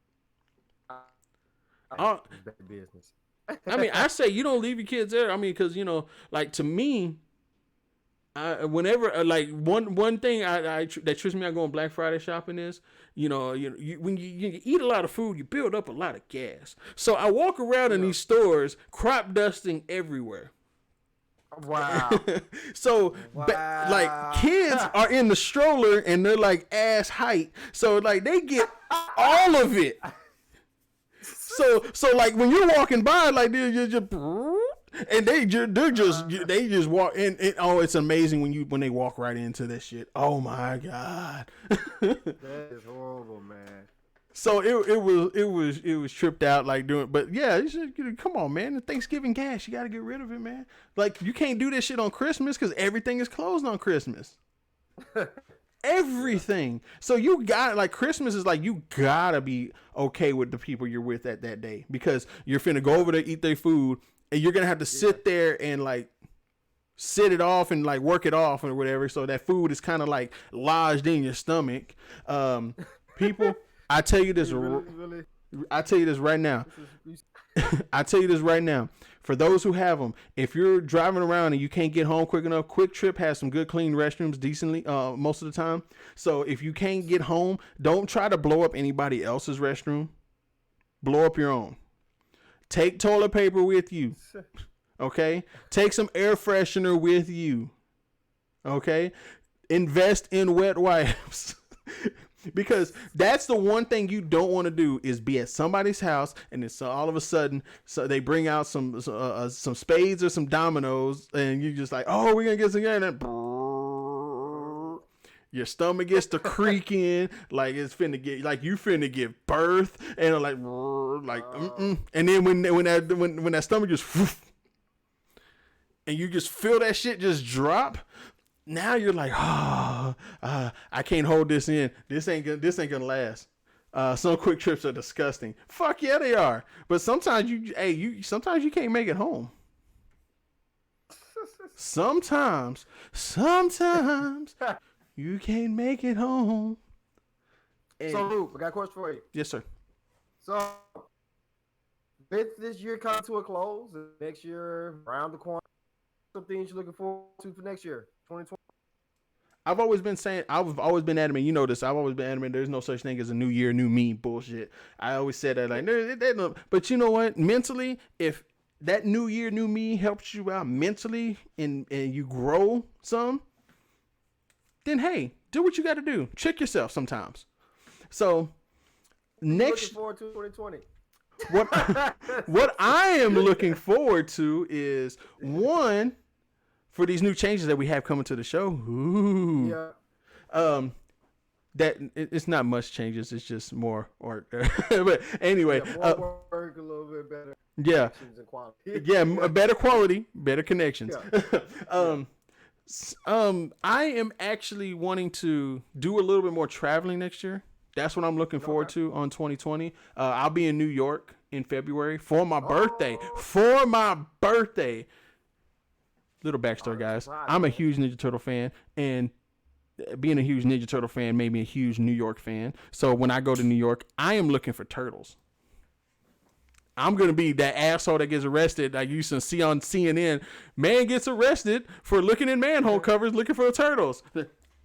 Business. I mean, I say you don't leave your kids there. I mean, because like to me, whenever one thing that trips me out going Black Friday shopping is when you eat a lot of food, you build up a lot of gas. So I walk around in these stores, crop dusting everywhere. Wow. So like kids are in the stroller and they're like ass height, so like they get all of it. So like when you're walking by, like you're just and they just walk in. Oh, it's amazing when they walk right into this shit. Oh my god. That is horrible, man. So it was tripped out like doing, but yeah, you should, come on, man. The Thanksgiving gas, you got to get rid of it, man. Like you can't do this shit on Christmas because everything is closed on Christmas. Everything. So you got Christmas is like you gotta be okay with the people you're with at that day because you're finna go over there, eat their food, and you're gonna have to sit there and sit it off and work it off or whatever. So that food is kind of lodged in your stomach. People. I tell you this. Really? I tell you this right now. I tell you this right now. For those who have them, if you're driving around and you can't get home quick enough, Quick Trip has some good clean restrooms decently most of the time. So if you can't get home, don't try to blow up anybody else's restroom. Blow up your own. Take toilet paper with you. Okay? Take some air freshener with you. Okay? Invest in wet wipes. Because that's the one thing you don't want to do is be at somebody's house and then all of a sudden they bring out some spades or some dominoes and you're just like, oh, we're gonna get some and Your stomach gets to creaking, like it's finna get, like you finna give birth, and like, and then when that stomach just, and you just feel that shit just drop, now you're like, I can't hold this in. This ain't gonna last. Some quick trips are disgusting. Fuck yeah, they are. But sometimes sometimes you can't make it home. Sometimes you can't make it home. And, so, Luke, I got a question for you. Yes, sir. So, with this year coming to a close, next year around the corner, some things you're looking forward to for next year, 2020. I've always been adamant. You know this. I've always been adamant. There's no such thing as a new year, new me bullshit. I always said that. Like, but you know what? Mentally, if that new year, new me helps you out mentally and you grow some, then hey, do what you got to do. Check yourself sometimes. So next, looking forward to 2020. What I am looking forward to is one, for these new changes that we have coming to the show. Ooh. Yeah. That it's not much changes. It's just more work. But anyway, more work, a little bit better. Yeah. And quality. Yeah, better quality, better connections. Yeah. I am actually wanting to do a little bit more traveling next year. That's what I'm looking forward to on 2020. I'll be in New York in February for my birthday. For my birthday. Little backstory, guys. I'm a huge Ninja Turtle fan, and being a huge Ninja Turtle fan made me a huge New York fan. So when I go to New York, I am looking for turtles. I'm going to be that asshole that gets arrested. Like you used to see on CNN. Man gets arrested for looking in manhole covers looking for turtles.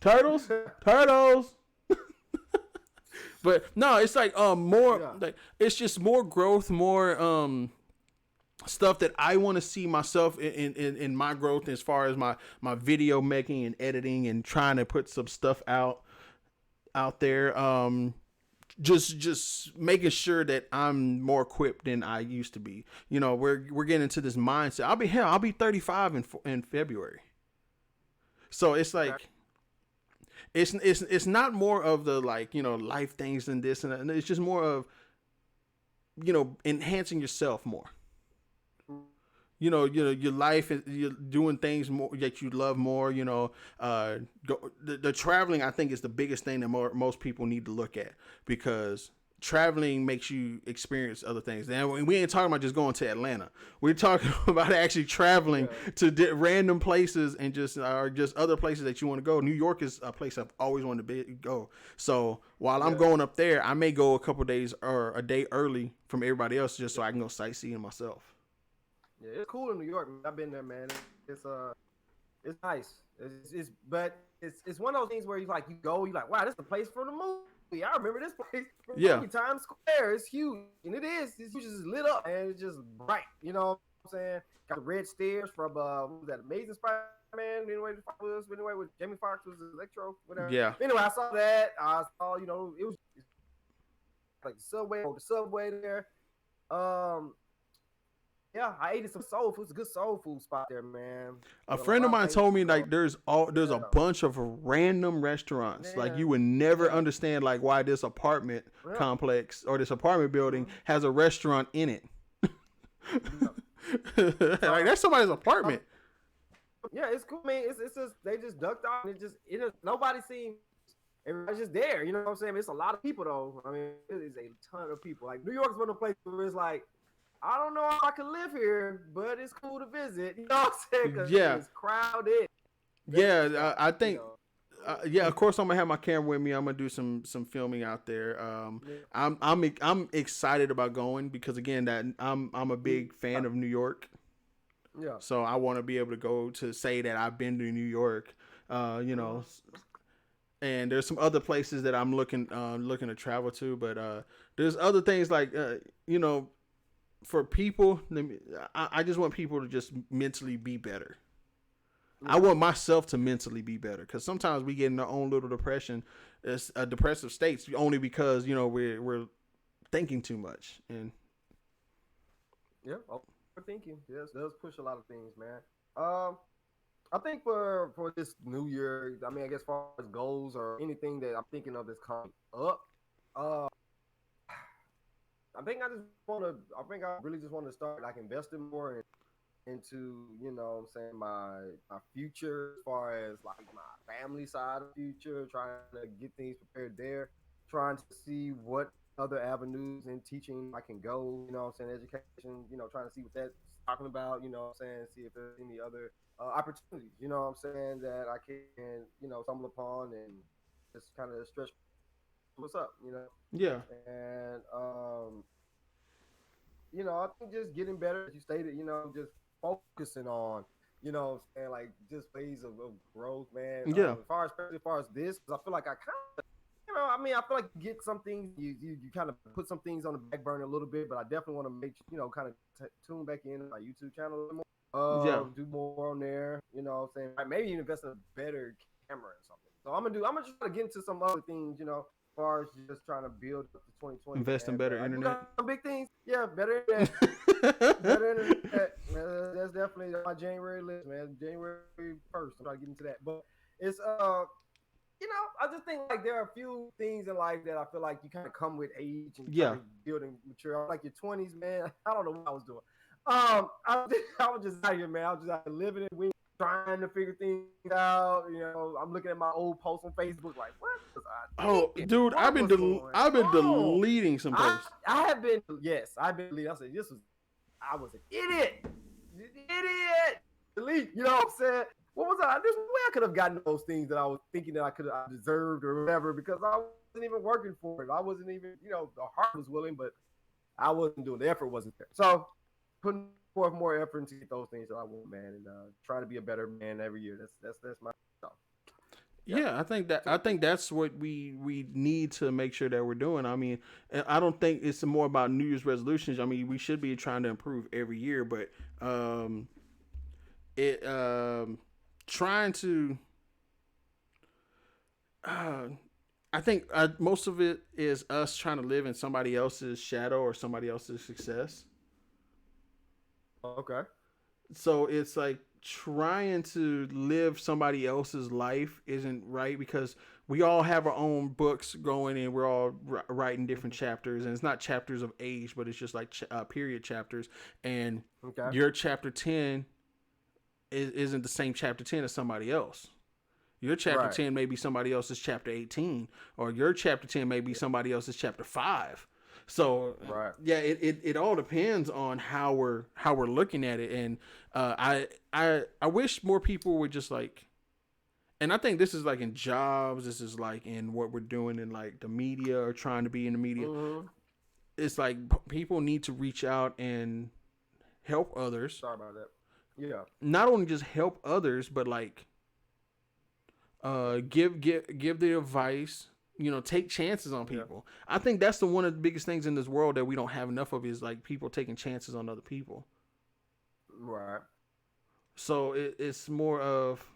Turtles? But no, it's like more like it's just more growth, more stuff that I want to see myself in my growth as far as my video making and editing and trying to put some stuff out there. Just making sure that I'm more equipped than I used to be. You know, we're getting into this mindset. I'll be 35 in February. So it's like it's not more of the like, you know, life things and this and that. It's just more of, you know, enhancing yourself more. You know, your life is, you're doing things more that you love more. You know, the traveling I think is the biggest thing that most people need to look at, because traveling makes you experience other things. And we ain't talking about just going to Atlanta. We're talking about actually traveling to random places and just other places that you want to go. New York is a place I've always wanted to go. So while I'm going up there, I may go a couple days or a day early from everybody else just so I can go sightseeing myself. Yeah, it's cool in New York. I've been there, man. It's nice. But it's one of those things where you like you're like, wow, this is the place for the movie. I remember this place from Times Square. It's huge, and it's just lit up, and it's just bright. You know what I'm saying? Got the red stairs from what was that, Amazing Spider-Man? Anyway, with Jamie Foxx was Electro, whatever. Yeah. Anyway, I saw that. I saw, it was like the subway there. Yeah, I ate some soul food. It's a good soul food spot there, man. A friend of mine told me like there's a bunch of random restaurants. Like you would never understand like why this apartment complex or this apartment building has a restaurant in it. Like that's somebody's apartment. Yeah, it's cool. I mean, it's just they just ducked out and nobody seemed. Everybody's just there. You know what I'm saying? It's a lot of people though. I mean, it is a ton of people. Like New York's one of the places where it's like, I don't know if I can live here, but it's cool to visit. You know what I'm saying? 'Cause it's crowded. Yeah, I think. Of course I'm gonna have my camera with me. I'm gonna do some filming out there. I'm excited about going because again, that I'm a big fan of New York. Yeah. So I want to be able to go to say that I've been to New York. You know, and there's some other places that I'm looking to travel to, but there's other things like you know. For people, I just want people to just mentally be better. I want myself to mentally be better because sometimes we get in our own little depression, depressive states only because you know we're thinking too much and overthinking. Yes, does push a lot of things, man. I think for this new year, I mean, I guess as far as goals or anything that I'm thinking of that's coming up, uh, I think I think I really just want to start like investing more into, you know what I'm saying, my future as far as like my family side of future, trying to get things prepared there, trying to see what other avenues in teaching I can go, you know what I'm saying, education, you know, trying to see what that's talking about, you know what I'm saying, see if there's any other opportunities, you know what I'm saying, that I can, you know, stumble upon and just kind of stretch what's up, you know. Yeah. And you know, I think just getting better, as you stated, you know, just focusing on, you know, what I'm saying, like just ways of growth, man. Yeah. Especially as far as this, because I feel like I kind of, you know, I mean, I feel like you get some things, you kind of put some things on the back burner a little bit, but I definitely want to make, you know, kind of tune back in my YouTube channel a little more, Yeah. do more on there, you know, what I'm saying, like maybe even invest in a better camera or something. So I'm gonna just try to get into some other things, you know, as far as just trying to build up to 2020, Invest in man. But better I do internet. got some big things. Yeah, better internet. Better internet. That's definitely on my January list, man. January 1st. I'm trying to get into that. But it's you know, I just think like there are a few things in life that I feel like you kind of come with age and try Yeah. to build and mature. Like your 20s, man. I don't know what I was doing. I was just out here, man. I was just out here living it, trying to figure things out. You know, I'm looking at my old posts on Facebook, like, what was I Oh, thinking? dude, What was going I've been on? deleting some posts. I have been, yes, I've been deleting. I said, I was an idiot. Idiot. Delete. You know what I'm saying? What was I? There's no way I could have gotten those things that I was thinking that I deserved or whatever, because I wasn't even working for it. I wasn't even, you know, the heart was willing, but I wasn't doing the effort wasn't there. So putting forth more effort to get those things that I want, man, and trying to be a better man every year. That's my stuff. Yeah. Yeah, I think that's what we need to make sure that we're doing. I mean, I don't think it's more about New Year's resolutions. I mean, we should be trying to improve every year, but it trying to uh, I think most of it is us trying to live in somebody else's shadow or somebody else's success. Okay. So it's like trying to live somebody else's life isn't right because we all have our own books going and we're all writing different chapters, and it's not chapters of age, but it's just like period chapters, and Okay. your chapter 10 isn't the same chapter 10 as somebody else. Your chapter Right. 10 may be somebody else's chapter 18, or your chapter 10 may be somebody else's chapter 5. So Right. yeah, it all depends on how we're looking at it, and I wish more people were just like, and I think this is like in jobs, this is like in what we're doing in like the media or trying to be in the media. Mm-hmm. It's like people need to reach out and help others, Sorry about that. Yeah. not only just help others, but like give the advice, you know, take chances on Yeah. people. I think that's the one of the biggest things in this world that we don't have enough of is like people taking chances on other people. Right. So it's more of,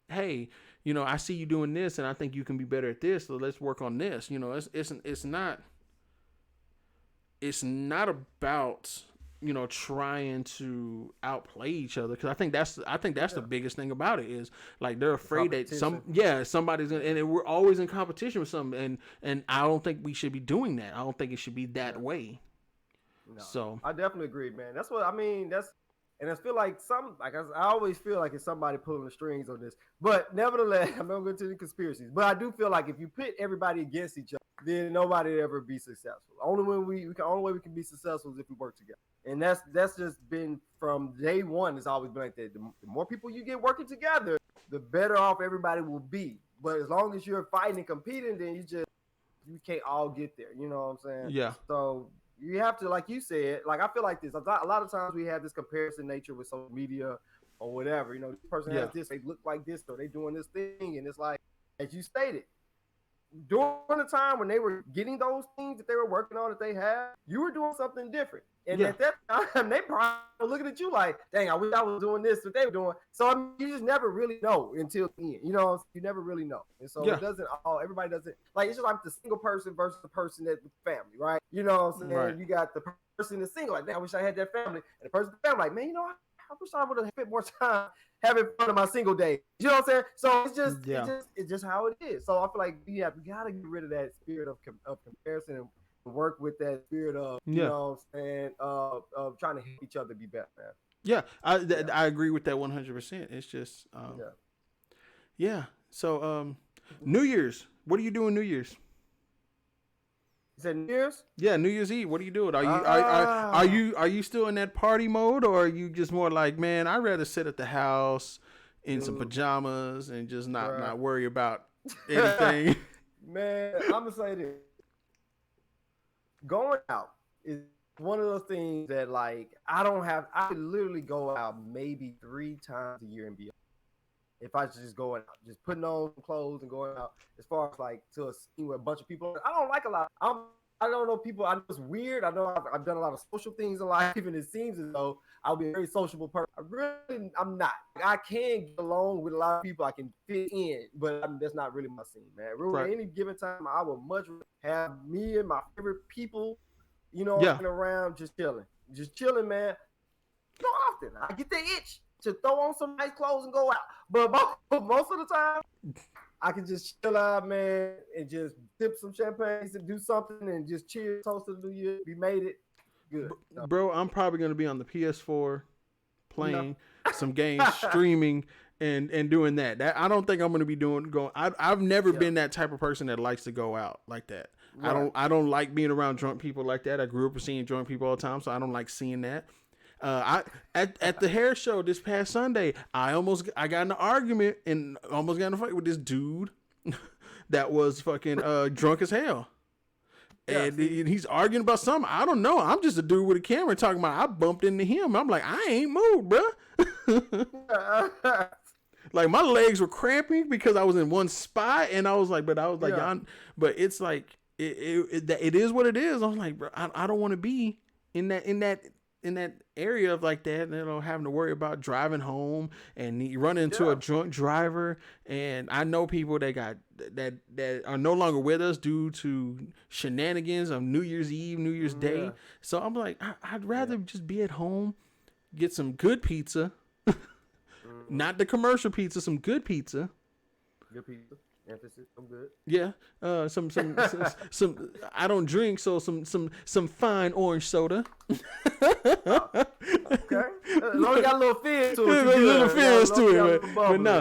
hey, you know, I see you doing this and I think you can be better at this, so let's work on this. You know, it's not about, you know, trying to outplay each other, because I think that's the Yeah. biggest thing about it is like they're afraid that Competition. somebody's gonna, and we're always in competition with something, and I don't think we should be doing that. I don't think it should be that Yeah. way. No, So I definitely agree, man. That's what I mean. And I feel like I always feel like it's somebody pulling the strings on this. But nevertheless, I'm not going to the conspiracies. But I do feel like if you pit everybody against each other, then nobody will ever be successful. Only way we can be successful is if we work together. And that's just been from day one. It's always been like that. The more people you get working together, the better off everybody will be. But as long as you're fighting and competing, then you can't all get there. You know what I'm saying? yeah, So you have to, like you said, like I feel like this. A lot of times we have this comparison nature with social media or whatever. You know, this person yeah, has this, they look like this, or they doing this thing, and it's like, as you stated, during the time when they were getting those things that they were working on that they had, you were doing something different. And yeah, at that time, they probably were looking at you like, dang, I wish I was doing this, what they were doing. So I mean, you just never really know until the end. You know, you never really know. And so yeah, everybody doesn't, like, it's just like the single person versus the person that with family, right? You know what I'm saying? right, You got the person that's single, like, man, I wish I had that family. And the person with the family, like, man, you know, I wish I would have spent more time having fun on my single day. You know what I'm saying? So it's just how it is. So I feel like we gotta get rid of that spirit of comparison and work with that spirit of you know what I'm saying of trying to help each other be better, man. Yeah, I agree with that 100%. It's just yeah. So New Year's, what are you doing New Year's? You said New Year's? Yeah, New Year's Eve. What are you doing? Are you still in that party mode, or are you just more like, man, I'd rather sit at the house in some pajamas and just not worry about anything? Man, I'm gonna say this: going out is one of those things that like I could literally go out maybe 3 times a year and be. If I just going out, just putting on clothes and going out, as far as like to a scene where a bunch of people, I don't like a lot. I don't know people. I know it's weird. I know I've done a lot of social things in life, and it seems as though I'll be a very sociable person. I'm not. I can get along with a lot of people. I can fit in, but that's not really my scene, man. Really, any given time, I would much have me and my favorite people, you know, around just chilling, man. So often, I get the itch to throw on some nice clothes and go out. But most of the time, I can just chill out, man, and just sip some champagne and do something and just chill, toast to the New Year. We made it. Good. Bro, I'm probably going to be on the PS4 playing some games, streaming, and doing that. I don't think I'm going to be going. I've never been that type of person that likes to go out like that. Right. I don't like being around drunk people like that. I grew up seeing drunk people all the time, so I don't like seeing that. At the hair show this past Sunday, I got in an argument and almost got in a fight with this dude that was fucking drunk as hell. And he's arguing about something. I don't know. I'm just a dude with a camera talking about I bumped into him. I'm like, I ain't moved, bro. Like my legs were cramping because I was in one spot, and I was like, but it's like it is what it is. I was like, bro, I don't want to be in that area of like that, you know, having to worry about driving home and you run into a drunk driver. And I know people that are no longer with us due to shenanigans of New Year's Eve, New Year's Day. So I'm like, I'd rather just be at home, get some good pizza, not the commercial pizza, some good pizza. Good pizza. Emphasis, I'm good. Yeah, some I don't drink, so some fine orange soda. Okay, as long as got a little fizz to it. A little fizz to it, but no,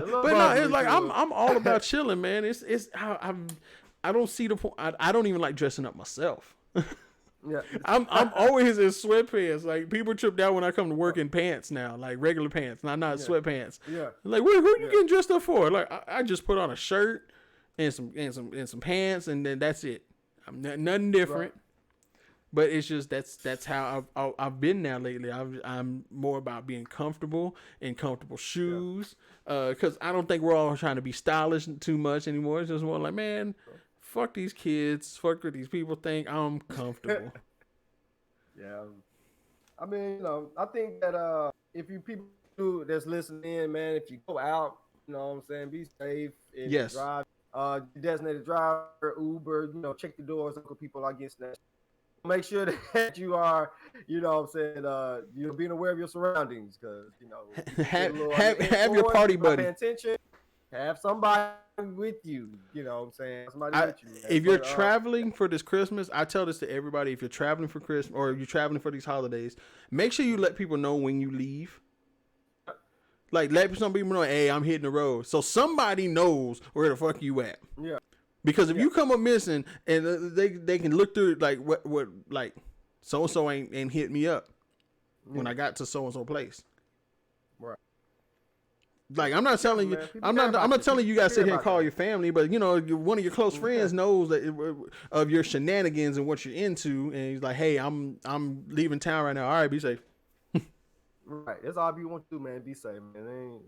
it's like I'm all about chilling, man. It's I don't see the point. I don't even like dressing up myself. Yeah, I'm always in sweatpants. Like people trip out when I come to work in pants now, like regular pants, not sweatpants. Yeah, like who you getting dressed up for? Like I just put on a shirt and some pants, and then that's it. I'm nothing different. Right. But it's just that's how I've been now lately. I'm more about being comfortable in comfortable shoes, because I don't think we're all trying to be stylish too much anymore. It's just more like, man, fuck these kids, fuck what these people think. I'm comfortable. Yeah, I mean, you know, I think that if you people that's listening in, man, if you go out, you know what I'm saying, be safe. If you drive, designated driver, Uber, you know, check the doors. Local people are getting snatched. Make sure that you are, you know what I'm saying, you're being aware of your surroundings, because, you know, have your party buddy. Pay attention. Have somebody with you, you know what I'm saying? Somebody with you. Man. If you're traveling for this Christmas, I tell this to everybody. If you're traveling for Christmas or you're traveling for these holidays, make sure you let people know when you leave. Like, let some people know, hey, I'm hitting the road. So somebody knows where the fuck you at. Yeah. Because if you come up missing and they can look through like what like so and so ain't hit me up when I got to so and so place. Right. Like I'm not telling you, I'm not telling you guys sit here and call your family, but you know one of your close friends knows that of your shenanigans and what you're into, and he's like, hey, I'm leaving town right now. All right, be safe. Right. That's all you want to do, man. Be safe, man.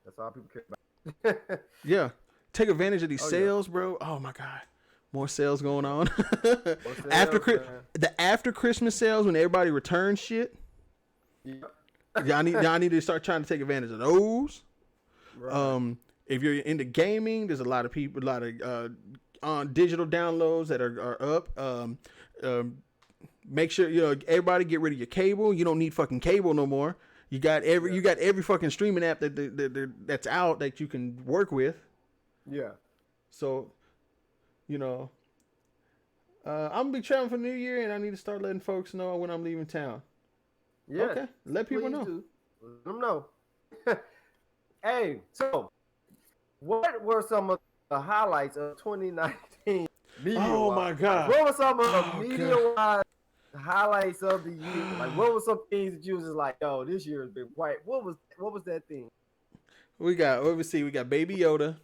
That's all people care about. Yeah. Take advantage of these sales, bro. Oh my God, more sales going on. After Christmas sales when everybody returns shit. Y'all need to start trying to take advantage of those. Right. If you're into gaming, there's a lot of on digital downloads that are up. Make sure everybody get rid of your cable. You don't need fucking cable no more. You got every fucking streaming app that's out that you can work with. Yeah. So, you know, I'm gonna be traveling for New Year, and I need to start letting folks know when I'm leaving town. Yeah. Okay, let people know. Do. Let them know. Hey, so what were some of the highlights of 2019 media? Oh my god! What were some of the media-wise highlights of the year? Like, what were some things that you was just like, yo, this year has been quite. What was that thing? We got Baby Yoda.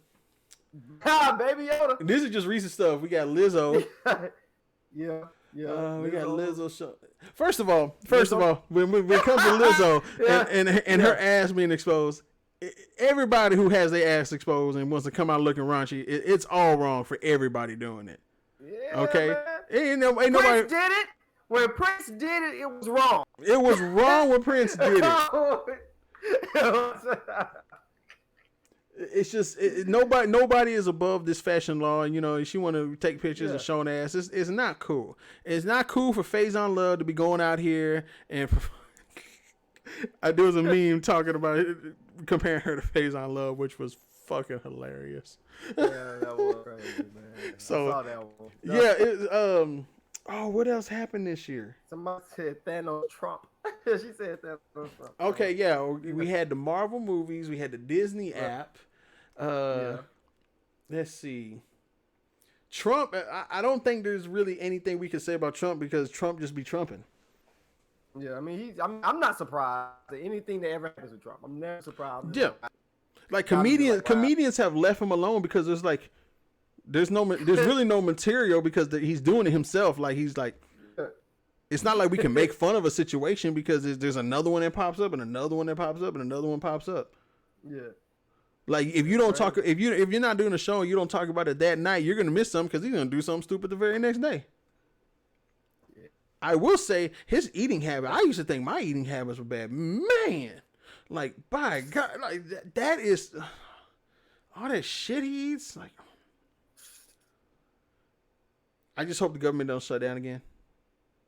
Baby Yoda. This is just recent stuff. We got Lizzo. Yeah. We got Lizzo. First of all, when it comes to Lizzo and her ass being exposed, everybody who has their ass exposed and wants to come out looking raunchy, it's all wrong for everybody doing it. Yeah, okay, ain't nobody. Prince did it. When Prince did it, it was wrong. It was wrong when Prince did it. It's just nobody is above this fashion law. You know, she want to take pictures and showing ass. It's not cool. It's not cool for Faison Love to be going out here and. There was a meme talking about it, comparing her to Faison Love, which was fucking hilarious. Yeah, that was crazy, man. So, I saw that one. Yeah, what else happened this year? Somebody said Thanos Trump. She said Thanos Trump. Okay, yeah, we had the Marvel movies, we had the Disney app. Let's see. Trump, I don't think there's really anything we can say about Trump because Trump just be trumping. Yeah, I mean, I'm not surprised at anything that ever happens with Trump. I'm never surprised. Yeah, like comedians have left him alone because there's really no material because he's doing it himself. Like he's like, it's not like we can make fun of a situation because there's another one that pops up and another one that pops up and another one pops up. Yeah. Like if you don't talk, if you're not doing a show and you don't talk about it that night, you're gonna miss something because he's gonna do something stupid the very next day. I will say his eating habit. I used to think my eating habits were bad. Man, like by God, like that is all that shit he eats. Like, I just hope the government don't shut down again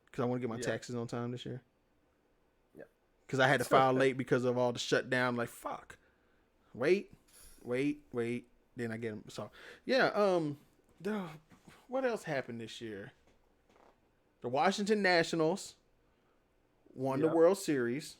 because I want to get my taxes on time this year. Yeah, because I had to file late because of all the shutdown. Like fuck, wait. Then I get them. So yeah. What else happened this year? The Washington Nationals won the World Series,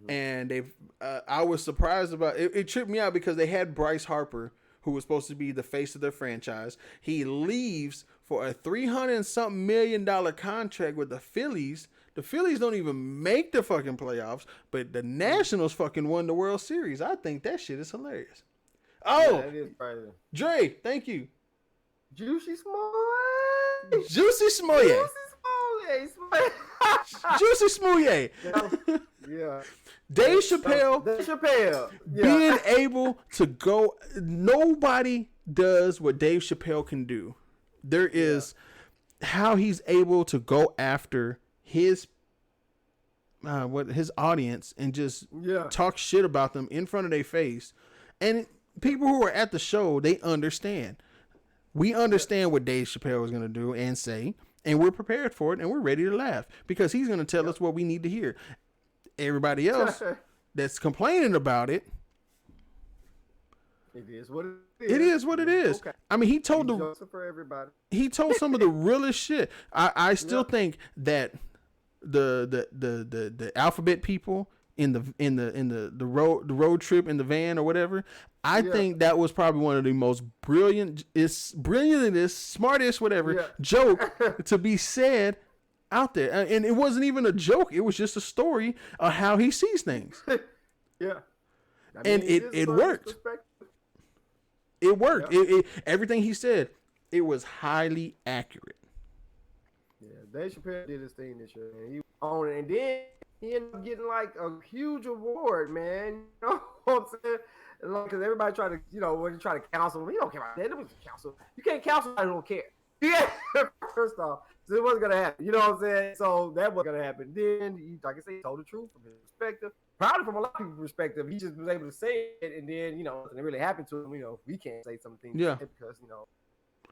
and I was surprised about it. It tripped me out because they had Bryce Harper, who was supposed to be the face of their franchise. He leaves for a $300-something million contract with the Phillies. The Phillies don't even make the fucking playoffs, but the Nationals fucking won the World Series. I think that shit is hilarious. Oh, that is crazy. Dre, thank you. Juicy Smollett. Juicy Smollett. Juicy Smollett. Yeah. Dave Chappelle. Yeah. Being able to go. Nobody does what Dave Chappelle can do. There is how he's able to go after his audience and just talk shit about them in front of their face. And people who are at the show, they understand. We understand what Dave Chappelle is going to do and say, and we're prepared for it, and we're ready to laugh because he's going to tell us what we need to hear. Everybody else that's complaining about it, it is what it is. It is what it is. Okay. I mean, he told for everybody. He told some of the realest shit. I still think that the alphabet people in the road trip in the van or whatever. I think that was probably one of the most brilliantest, smartest, whatever joke to be said out there. And it wasn't even a joke. It was just a story of how he sees things. Yeah. I mean, and it worked. It worked. It everything he said, it was highly accurate. Yeah, Dave Chappelle did his thing this year, and he owned it, and then he ended up getting like a huge award, man. You know what I'm saying? Because everybody tried to, when you try to counsel him, he don't care about that. It was counsel. You can't counsel somebody who don't care. Yeah, first off, so it wasn't gonna happen. You know what I'm saying? So that wasn't gonna happen. Then, like I said, he told the truth from his perspective. Probably from a lot of people's perspective, he just was able to say it, and then nothing really happened to him. We can't say something because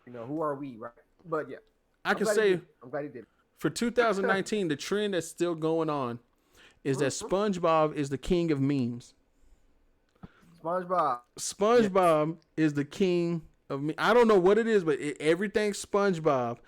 who are we, right? But yeah, I can say I'm glad he did it. For 2019, the trend that's still going on is that SpongeBob is the king of memes. SpongeBob. SpongeBob is the king of me. I don't know what it is, but everything SpongeBob,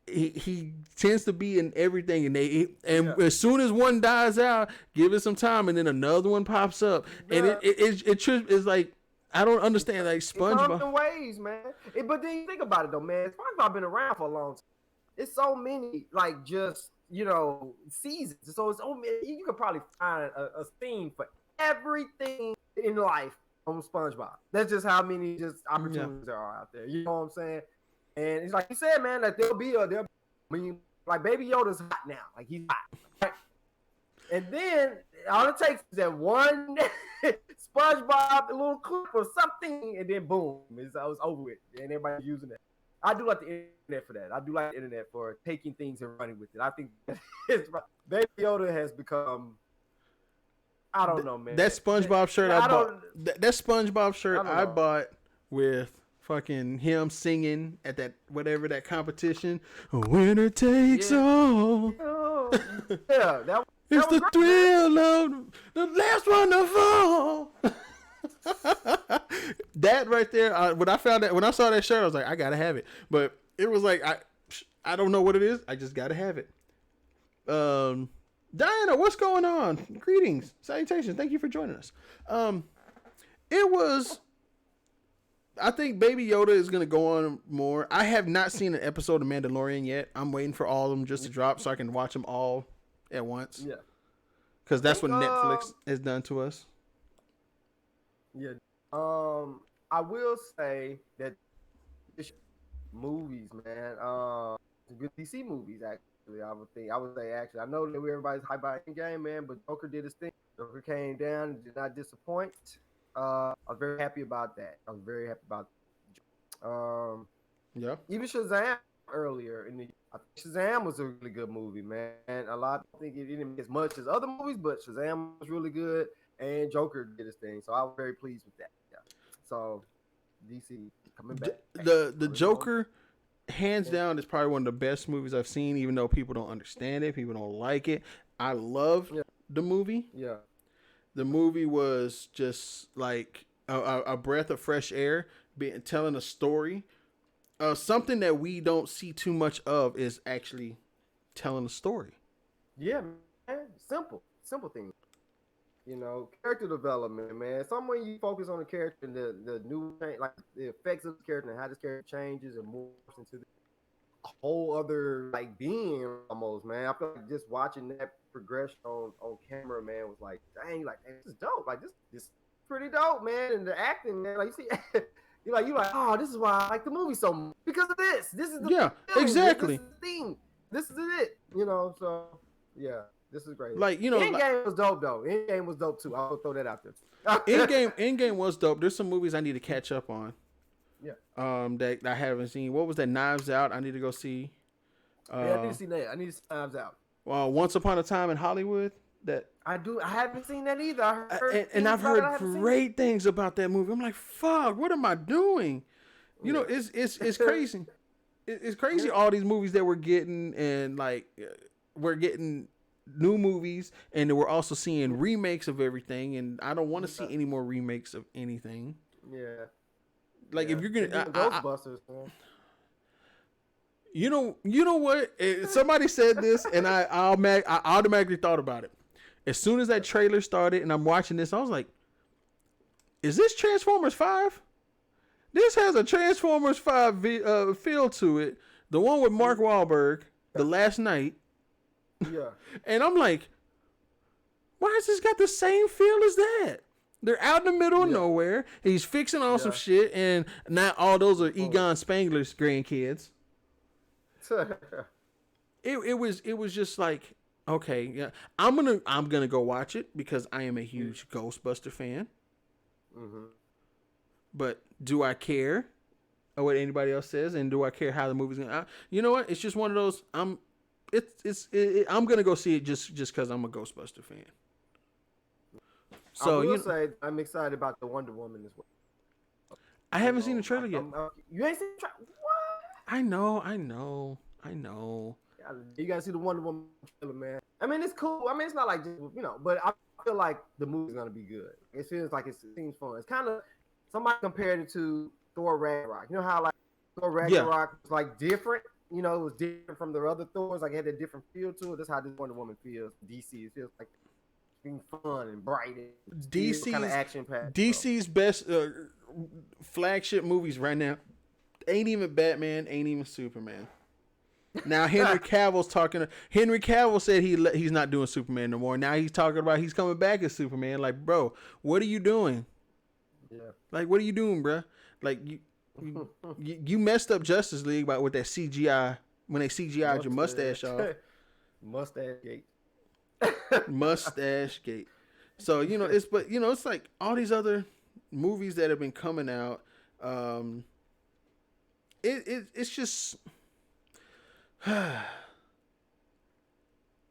he tends to be in everything, and as soon as one dies out, give it some time, and then another one pops up, and it's like I don't understand like SpongeBob. It comes in waves, man. But then you think about it though, man. SpongeBob been around for a long time. It's so many like just seasons. So it's so many. You could probably find a scene for everything in life on SpongeBob. That's just how many just opportunities there are out there. You know what I'm saying? And it's like you said, man, like like Baby Yoda's hot now. Like he's hot. Right? And then all it takes is that one SpongeBob little clip or something, and then boom, it's over with. And everybody's using it. I do like the internet for that. I do like the internet for taking things and running with it. I think Baby Yoda has become. I don't know, man. That SpongeBob shirt I bought. That SpongeBob shirt I bought with fucking him singing at that whatever that competition. A winner takes all. Yeah, it's the thrill of the last one to fall. That right there. When I saw that shirt, I was like, I gotta have it. But it was like I don't know what it is. I just gotta have it. Diana, what's going on? Greetings, salutations. Thank you for joining us. I think Baby Yoda is going to go on more. I have not seen an episode of Mandalorian yet. I'm waiting for all of them just to drop so I can watch them all at once. Yeah. Because that's what Netflix has done to us. Yeah. I will say that movies, man. Good DC movies, actually. I would say, actually. I know that everybody's hyped about Endgame, man, but Joker did his thing. Joker came down and did not disappoint. I was very happy about that. Yeah. Even Shazam earlier I think Shazam was a really good movie, man. A lot of people think it didn't make as much as other movies, but Shazam was really good, and Joker did his thing. So I was very pleased with that. Yeah. So DC coming back. The Joker, hands down, is probably one of the best movies I've seen. Even though people don't understand it, people don't like it. I love the movie. Yeah. The movie was just like a breath of fresh air, telling a story. Something that we don't see too much of is actually telling a story. Yeah, man. Simple thing. Character development, man. Somewhere you focus on the character and the new thing, like the effects of the character and how this character changes and morphs into a whole other like being almost, man. I feel like just watching that progression on camera, man, was like, dang, this is dope. Like this is pretty dope, man. And the acting, man, like you see, you're like, oh, this is why I like the movie so much because of this. This is the exactly. This is the thing. This is it. So yeah, this is great. Like Endgame was dope though. Endgame was dope too. I'll throw that out there. Endgame was dope. There's some movies I need to catch up on. Yeah. That I haven't seen. What was that? Knives Out. I need to go see. I need to see that. I need to see Knives Out. Once Upon a Time in Hollywood. That I haven't seen that either. I've heard great things about that movie. I'm like, fuck, what am I doing? It's crazy. It's crazy all these movies that we're getting, and like we're getting new movies, and we're also seeing remakes of everything. And I don't want to see any more remakes of anything. Yeah. Like if you're gonna Ghostbusters, man. You know what? Somebody said this, and I automatically thought about it. As soon as that trailer started, and I'm watching this, I was like, "Is this Transformers 5? This has a Transformers 5 feel to it. The one with Mark Wahlberg, The Last Night." Yeah. And I'm like, "Why has this got the same feel as that?" They're out in the middle of nowhere. He's fixing on some shit, and not all those are Egon Spangler's grandkids. It was just like, okay, yeah, I'm gonna go watch it because I am a huge Ghostbuster fan. Mm-hmm. But do I care what anybody else says, and do I care how the movie's gonna? You know what? It's just one of those. I'm gonna go see it just because I'm a Ghostbuster fan. So I will say I'm excited about the Wonder Woman as well. I haven't seen the trailer yet. You ain't seen the trailer? What? I know. You gotta see the Wonder Woman trailer, man. I mean, it's cool. I mean, it's not like just, but I feel like the movie's gonna be good. It feels like it seems fun. It's kind of somebody compared it to Thor Ragnarok. You know how like Thor Yeah. Ragnarok was like different. You know, it was different from the other Thors. Like it had a different feel to it. That's how this Wonder Woman feels. DC, it feels like being fun and bright and kind of action packed. DC's best flagship movies right now ain't even Batman, ain't even Superman. Now Henry Cavill's talking. Henry Cavill said he's not doing Superman no more. Now he's talking about he's coming back as Superman. Like, bro, what are you doing? Yeah. Like, what are you doing, bro? Like, you messed up Justice League with that CGI when they CGI'd your mustache off. Mustache gate. Mustache gate. So it's like all these other movies that have been coming out. It's just.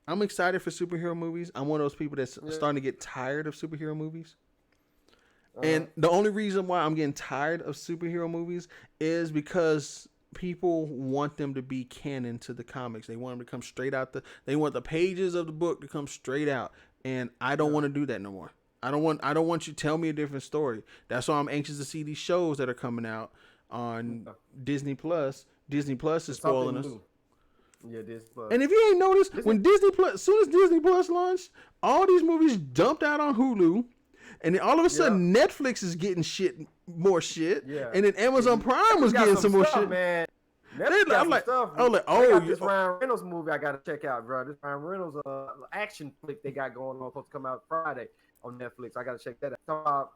I'm excited for superhero movies. I'm one of those people that's starting to get tired of superhero movies. And the only reason why I'm getting tired of superhero movies is because people want them to be canon to the comics. They want them to come straight out they want the pages of the book to come straight out. And I don't want to do that no more. I don't want you to tell me a different story. That's why I'm anxious to see these shows that are coming out on Disney Plus. Disney Plus is spoiling us. Yeah, Disney Plus. And if you ain't noticed, when Disney Plus, as soon as Disney Plus launched, all these movies dumped out on Hulu, and then all of a sudden Netflix is getting more shit, and then Amazon Prime was getting some more shit. Man. I'm like, this Ryan Reynolds movie I gotta check out, bro. This Ryan Reynolds action flick they got going on, supposed to come out Friday on Netflix. I gotta check that out. Talking about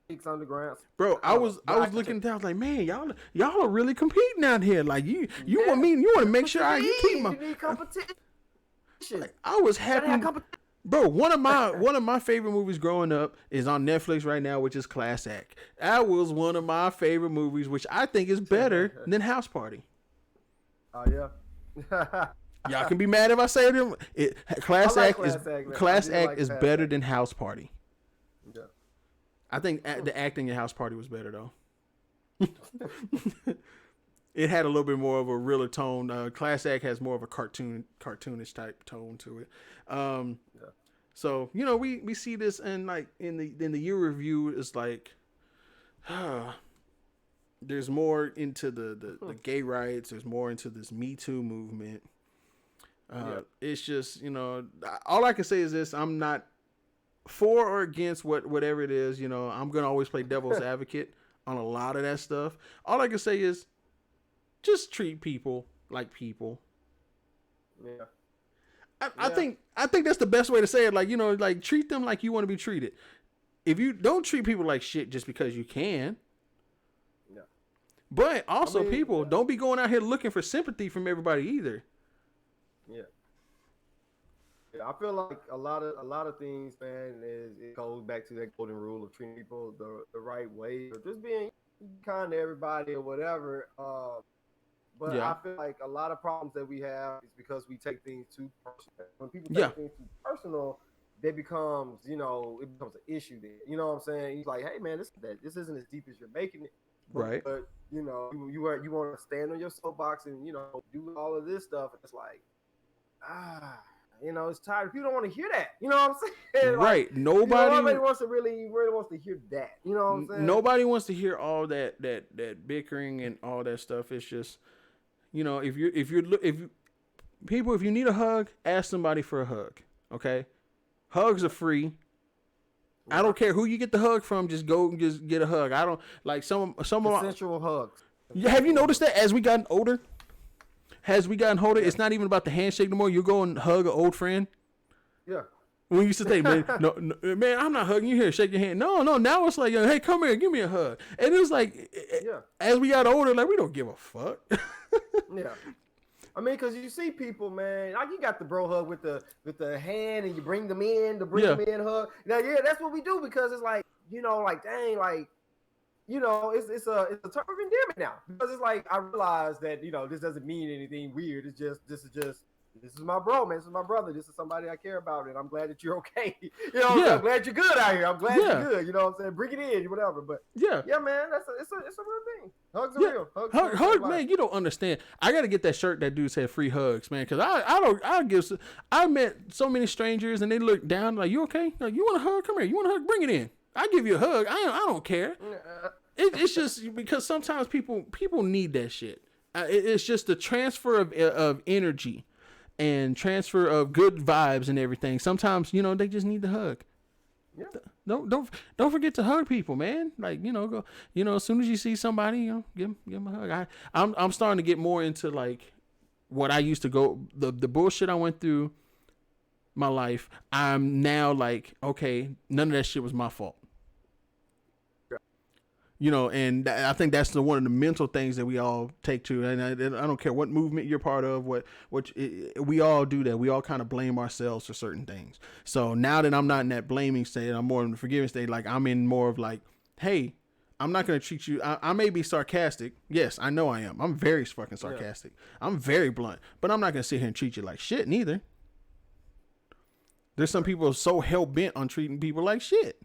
Six Underground. Bro, I was looking down, I was like, man, y'all are really competing out here. Like you want to make sure I keep my. You need competition. Like, I was happy. Bro, one of my favorite movies growing up is on Netflix right now, which is Class Act. That was one of my favorite movies, which I think is better than House Party. Oh yeah. Y'all can be mad if I say them. Class Act is better than House Party. Yeah. I think the acting in House Party was better though. It had a little bit more of a realer tone. Class Act has more of a cartoonish type tone to it. So we see this, and like in the year review, it's like, there's more into the gay rights. There's more into this Me Too movement. It's just all I can say is this: I'm not for or against whatever it is. I'm gonna always play devil's advocate on a lot of that stuff. All I can say is, just treat people like people. Yeah. I think that's the best way to say it. Like, like treat them like you want to be treated. If you don't treat people like shit just because you can. Yeah. But also, people don't be going out here looking for sympathy from everybody either. Yeah. Yeah, I feel like a lot of things, man, it goes back to that golden rule of treating people the right way, or just being kind to everybody or whatever. But I feel like a lot of problems that we have is because we take things too personal. When people take things too personal, it becomes an issue there. You know what I'm saying? He's like, hey man, this isn't as deep as you're making it. Right. But you want to stand on your soapbox and do all of this stuff. And it's like, it's tired. People don't want to hear that. You know what I'm saying? Right. Like, nobody wants to really wants to hear that. You know what I'm saying? Nobody wants to hear all that bickering and all that stuff. It's just, if you need a hug, ask somebody for a hug. Okay, hugs are free. I don't care who you get the hug from. Just go and just get a hug. I don't like some of sensual hugs. Have you noticed that as we gotten older? It's not even about the handshake no more. You go and hug an old friend. Yeah. We used to say, man, no, man, I'm not hugging you here. Shake your hand. No. Now it's like, hey, come here, give me a hug. And it was like, as we got older, like we don't give a fuck. Yeah. I mean, because you see people, man, like you got the bro hug with the hand, and you bring them in, them in hug. Now, that's what we do, because it's like, like dang, like, it's a term of endearment now, because it's like I realize that this doesn't mean anything weird. This is just This is my bro, man. This is my brother. This is somebody I care about, and I'm glad that you're okay. You know, what I'm Yeah. saying? I'm glad you're good out here. I'm glad Yeah. you're good. You know what I'm saying? Bring it in, whatever. But Yeah. yeah, man, it's a real thing. Hugs are Yeah. real. Hugs Hug, are real hug, life. man. You don't understand. I gotta get that shirt that dude said free hugs, man. Cause I met so many strangers and they look down like, you okay? Like, you want a hug? Come here. You want a hug? Bring it in. I give you a hug. I don't care. It's just because sometimes people need that shit. It's just the transfer of energy and transfer of good vibes and everything. Sometimes, you know, they just need the hug. Yeah. Don't forget to hug people, man. Like, you know, go, you know, as soon as you see somebody, you know, give them a hug. I'm starting to get more into like what I used to go, the bullshit I went through my life. I'm now like, okay, none of that shit was my fault. You know, and I think that's one of the mental things that we all take to, and I don't care what movement you're part of, we all do that. We all kind of blame ourselves for certain things. So now that I'm not in that blaming state, I'm more in the forgiving state. Like I'm in more of like, hey, I'm not going to treat you. I may be sarcastic. Yes, I know I am. I'm very fucking sarcastic. Yeah. I'm very blunt, but I'm not going to sit here and treat you like shit neither. There's some people so hell bent on treating people like shit.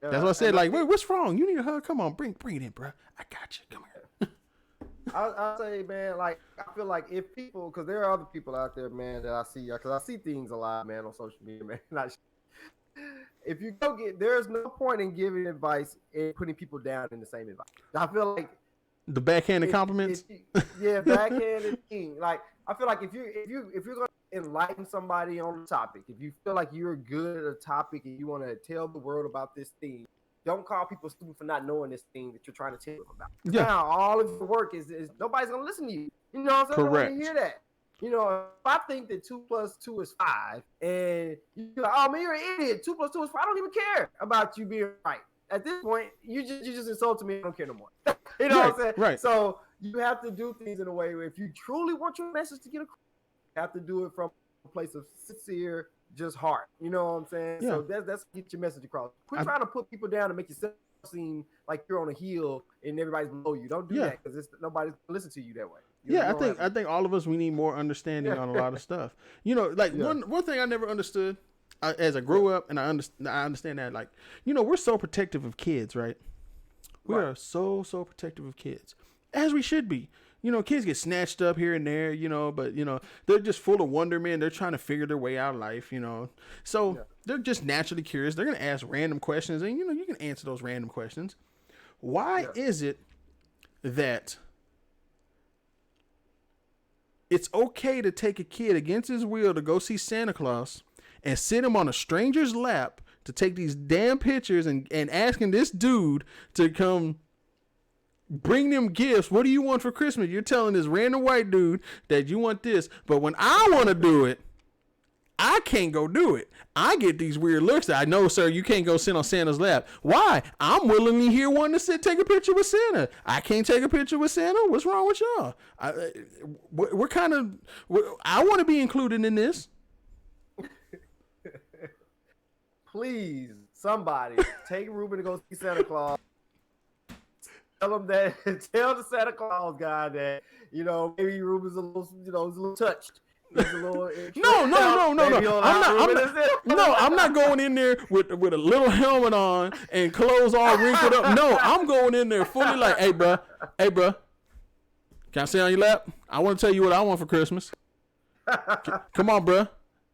That's what I said. Like, wait, what's wrong? You need a hug? Come on, bring it in, bro. I got you. Come here. I'll say, man, like, I feel like if people, because there are other people out there, man, that I see, because I see things a lot, man, on social media, man. If you go there's no point in giving advice and putting people down in the same advice. I feel like the backhanded compliments. Backhanded thing. Like, I feel like if you're gonna enlighten somebody on the topic, if you feel like you're good at a topic and you want to tell the world about this thing, don't call people stupid for not knowing this thing that you're trying to tell them about. Yeah. Now, all of the work is nobody's gonna listen to you. You know what I'm saying? Correct. I don't hear that. You know, if I think that 2 + 2 is 5, and you're like, oh man, you're an idiot. 2 + 2 is 5. I don't even care about you being right. At this point, you just insulted me. I don't care no more. You know what I'm saying? Right. So you have to do things in a way where if you truly want your message to get across, you have to do it from a place of sincere, just heart. You know what I'm saying? Yeah. So that's get your message across. Quit trying to put people down and make yourself seem like you're on a hill and everybody's below you. Don't do that because nobody's gonna listen to you that way. I think all of us, we need more understanding on a lot of stuff. You know, like one thing I never understood as I grew up, and I understand that, like, you know, we're so protective of kids, right? We are so protective of kids, as we should be. You know, kids get snatched up here and there, you know, but, you know, they're just full of wonderment. They're trying to figure their way out in life, you know. So they're just naturally curious. They're going to ask random questions, and, you know, you can answer those random questions. Why is it that it's okay to take a kid against his will to go see Santa Claus and sit him on a stranger's lap to take these damn pictures and asking this dude to come bring them gifts? What do you want for Christmas? You're telling this random white dude that you want this, but when I want to do it, I can't go do it. I get these weird looks. I know, sir, you can't go sit on Santa's lap. Why? I'm willingly here wanting to take a picture with Santa. I can't take a picture with Santa? What's wrong with y'all? We're kind of, I want to be included in this. Please, somebody take Ruben to go see Santa Claus. Tell the Santa Claus guy that, you know, maybe Ruben's a little, you know, he's a little touched. No. I'm not going in there with a little helmet on and clothes all wrinkled up. No, I'm going in there fully like, hey, bro, can I sit on your lap? I want to tell you what I want for Christmas. Come on, bro.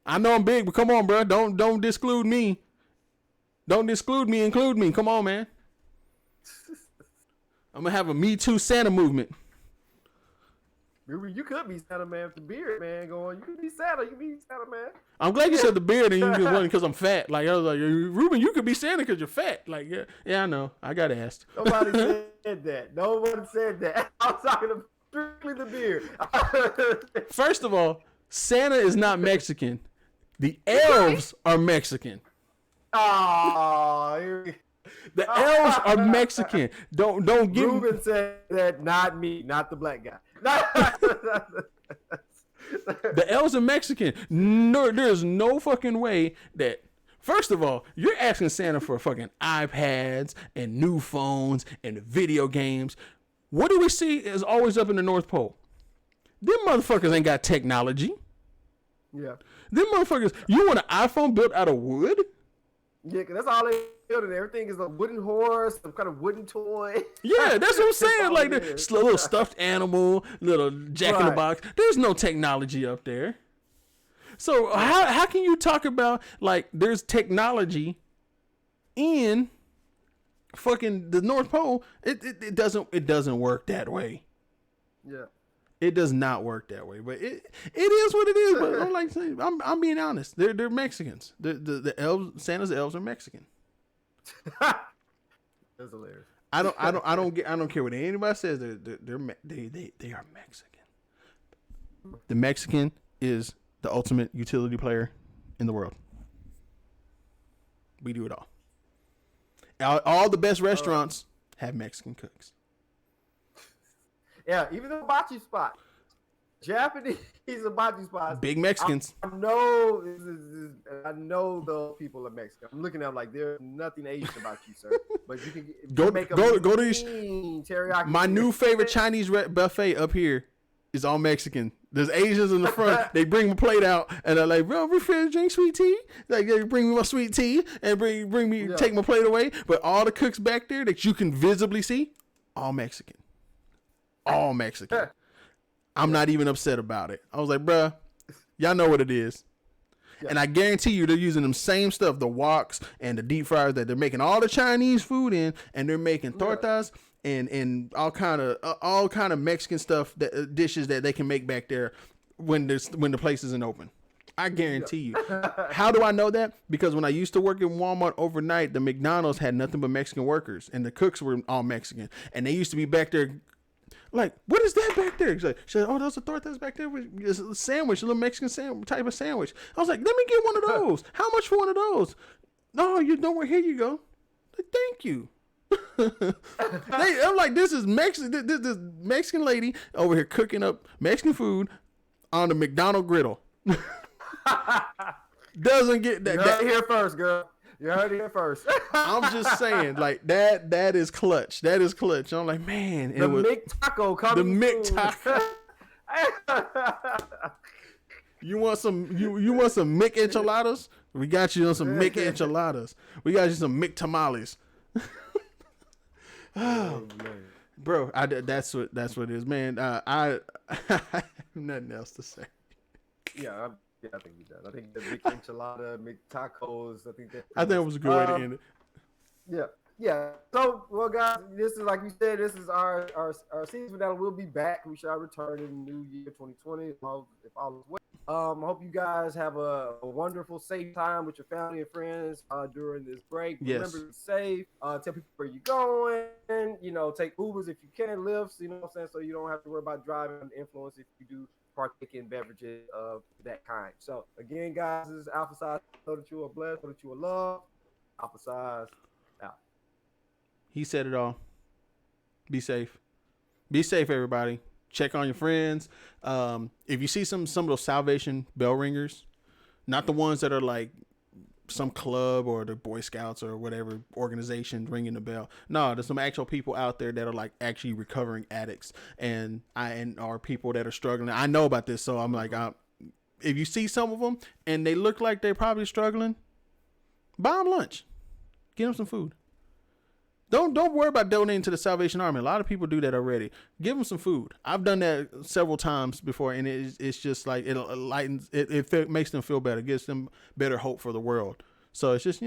I know I'm big, but come on, bro. Don't exclude me. Don't exclude me. Include me. Come on, man. I'm gonna have a Me Too Santa movement. You could be Santa Man with the beard, man. Going, you could be Santa. You be Santa Man. I'm glad you said the beard and you just won because I'm fat. Like, I was like, Ruben, you could be Santa because you're fat. Like, yeah, I know. I got asked. Nobody said that. Nobody said that. I'm talking about strictly the beard. First of all, Santa is not Mexican. The elves are Mexican. Oh, the elves are Mexican. Don't give. Ruben said that, not me, not the black guy. The elves are Mexican. No, there's no fucking way that. First of all, you're asking Santa for fucking iPads and new phones and video games. What do we see is always up in the North Pole? Them motherfuckers ain't got technology. Yeah. Them motherfuckers. You want an iPhone built out of wood? Yeah, cause that's all they build. Everything is a wooden horse, some kind of wooden toy. Yeah, that's what I'm saying. all Like it the is. little stuffed animal, little Jack in the Right. Box. There's no technology up there. So how can you talk about like there's technology in fucking the North Pole? It doesn't work that way. Yeah. It does not work that way, but it is what it is. But I'm like saying, I'm being honest. They're Mexicans. The elves, Santa's elves are Mexican. That's hilarious. I don't care what anybody says. They are Mexican. The Mexican is the ultimate utility player in the world. We do it all. All the best restaurants have Mexican cooks. Yeah, even the hibachi spot. Japanese hibachi spots. Big Mexicans. I know I know those people are Mexican. I'm looking at them like there's nothing Asian about you, sir. But you can Go make to these. teriyaki. My new favorite Chinese buffet up here is all Mexican. There's Asians in the front. They bring my plate out and they're like, "Bro, we finna drink sweet tea." Like they bring me my sweet tea and bring me take my plate away. But all the cooks back there that you can visibly see, all Mexican. All Mexican. I'm not even upset about it. I was like, bruh, y'all know what it is. Yeah. And I guarantee you they're using them same stuff, the woks and the deep fryers that they're making all the Chinese food in, and they're making tortas and all kind of Mexican stuff, dishes that they can make back there when the place isn't open. I guarantee you. How do I know that? Because when I used to work in Walmart overnight, the McDonald's had nothing but Mexican workers, and the cooks were all Mexican, and they used to be back there. Like, what is that back there? She's like, oh, those are tortas back there. It's a sandwich, a little Mexican type of sandwich. I was like, let me get one of those. How much for one of those? No, you don't. Here you go. Like, thank you. I'm like, this is Mexican. This Mexican lady over here cooking up Mexican food on the McDonald griddle. Doesn't get that. You heard it here first, girl. You heard it here first. I'm just saying, like that is clutch. That is clutch. I'm like, man, the Mick Taco coming. The Mick Taco. You want some? You want some Mick enchiladas? We got you on some Mick enchiladas. We got you some Mick tamales. Oh, man. Bro, that's what it is, man. I have nothing else to say. Yeah, I think he does. I think the Mick enchilada, Mick tacos. I think it was a good way to end it. Yeah. So, well, guys, this is like you said. This is our season finale. We'll be back. We shall return in the new year 2020 if all is well. I hope you guys have a wonderful, safe time with your family and friends during this break. Yes. Remember to be safe. Tell people where you're going. Take Ubers if you can, Lyfts. You know what I'm saying? So you don't have to worry about driving under influence if you do partake in beverages of that kind. So again, guys, this is Alpha Size. Know that you are blessed. Know that you are loved. Alpha Size out. He said it all. Be safe. Be safe, everybody. Check on your friends. If you see some of those Salvation bell ringers, not the ones that are like some club or the Boy Scouts or whatever organization ringing the bell. No, there's some actual people out there that are like actually recovering addicts and are people that are struggling. I know about this, so I'm like, if you see some of them and they look like they're probably struggling, buy them lunch, get them some food. Don't worry about donating to the Salvation Army. A lot of people do that already. Give them some food. I've done that several times before, and it's just like it lightens. It makes them feel better. Gives them better hope for the world. So it's just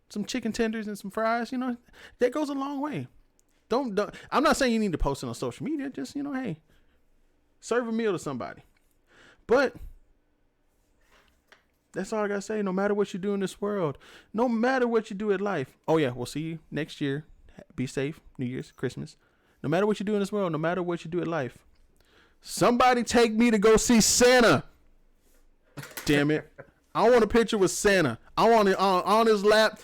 some chicken tenders and some fries. That goes a long way. Don't. I'm not saying you need to post it on social media. Just hey, serve a meal to somebody. But that's all I gotta say. No matter what you do in this world, no matter what you do in life. Oh yeah, we'll see you next year. Be safe. New Year's, Christmas. No matter what you do in this world, no matter what you do in life, somebody take me to go see Santa. Damn it. I want a picture with Santa. I want it on his lap,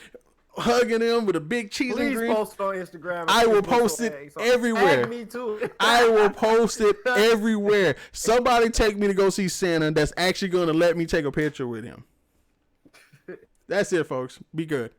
hugging him with a big cheese and green. Please post it on Instagram. I will post it everywhere. Me too. I will post it everywhere. Somebody take me to go see Santa that's actually going to let me take a picture with him. That's it, folks. Be good.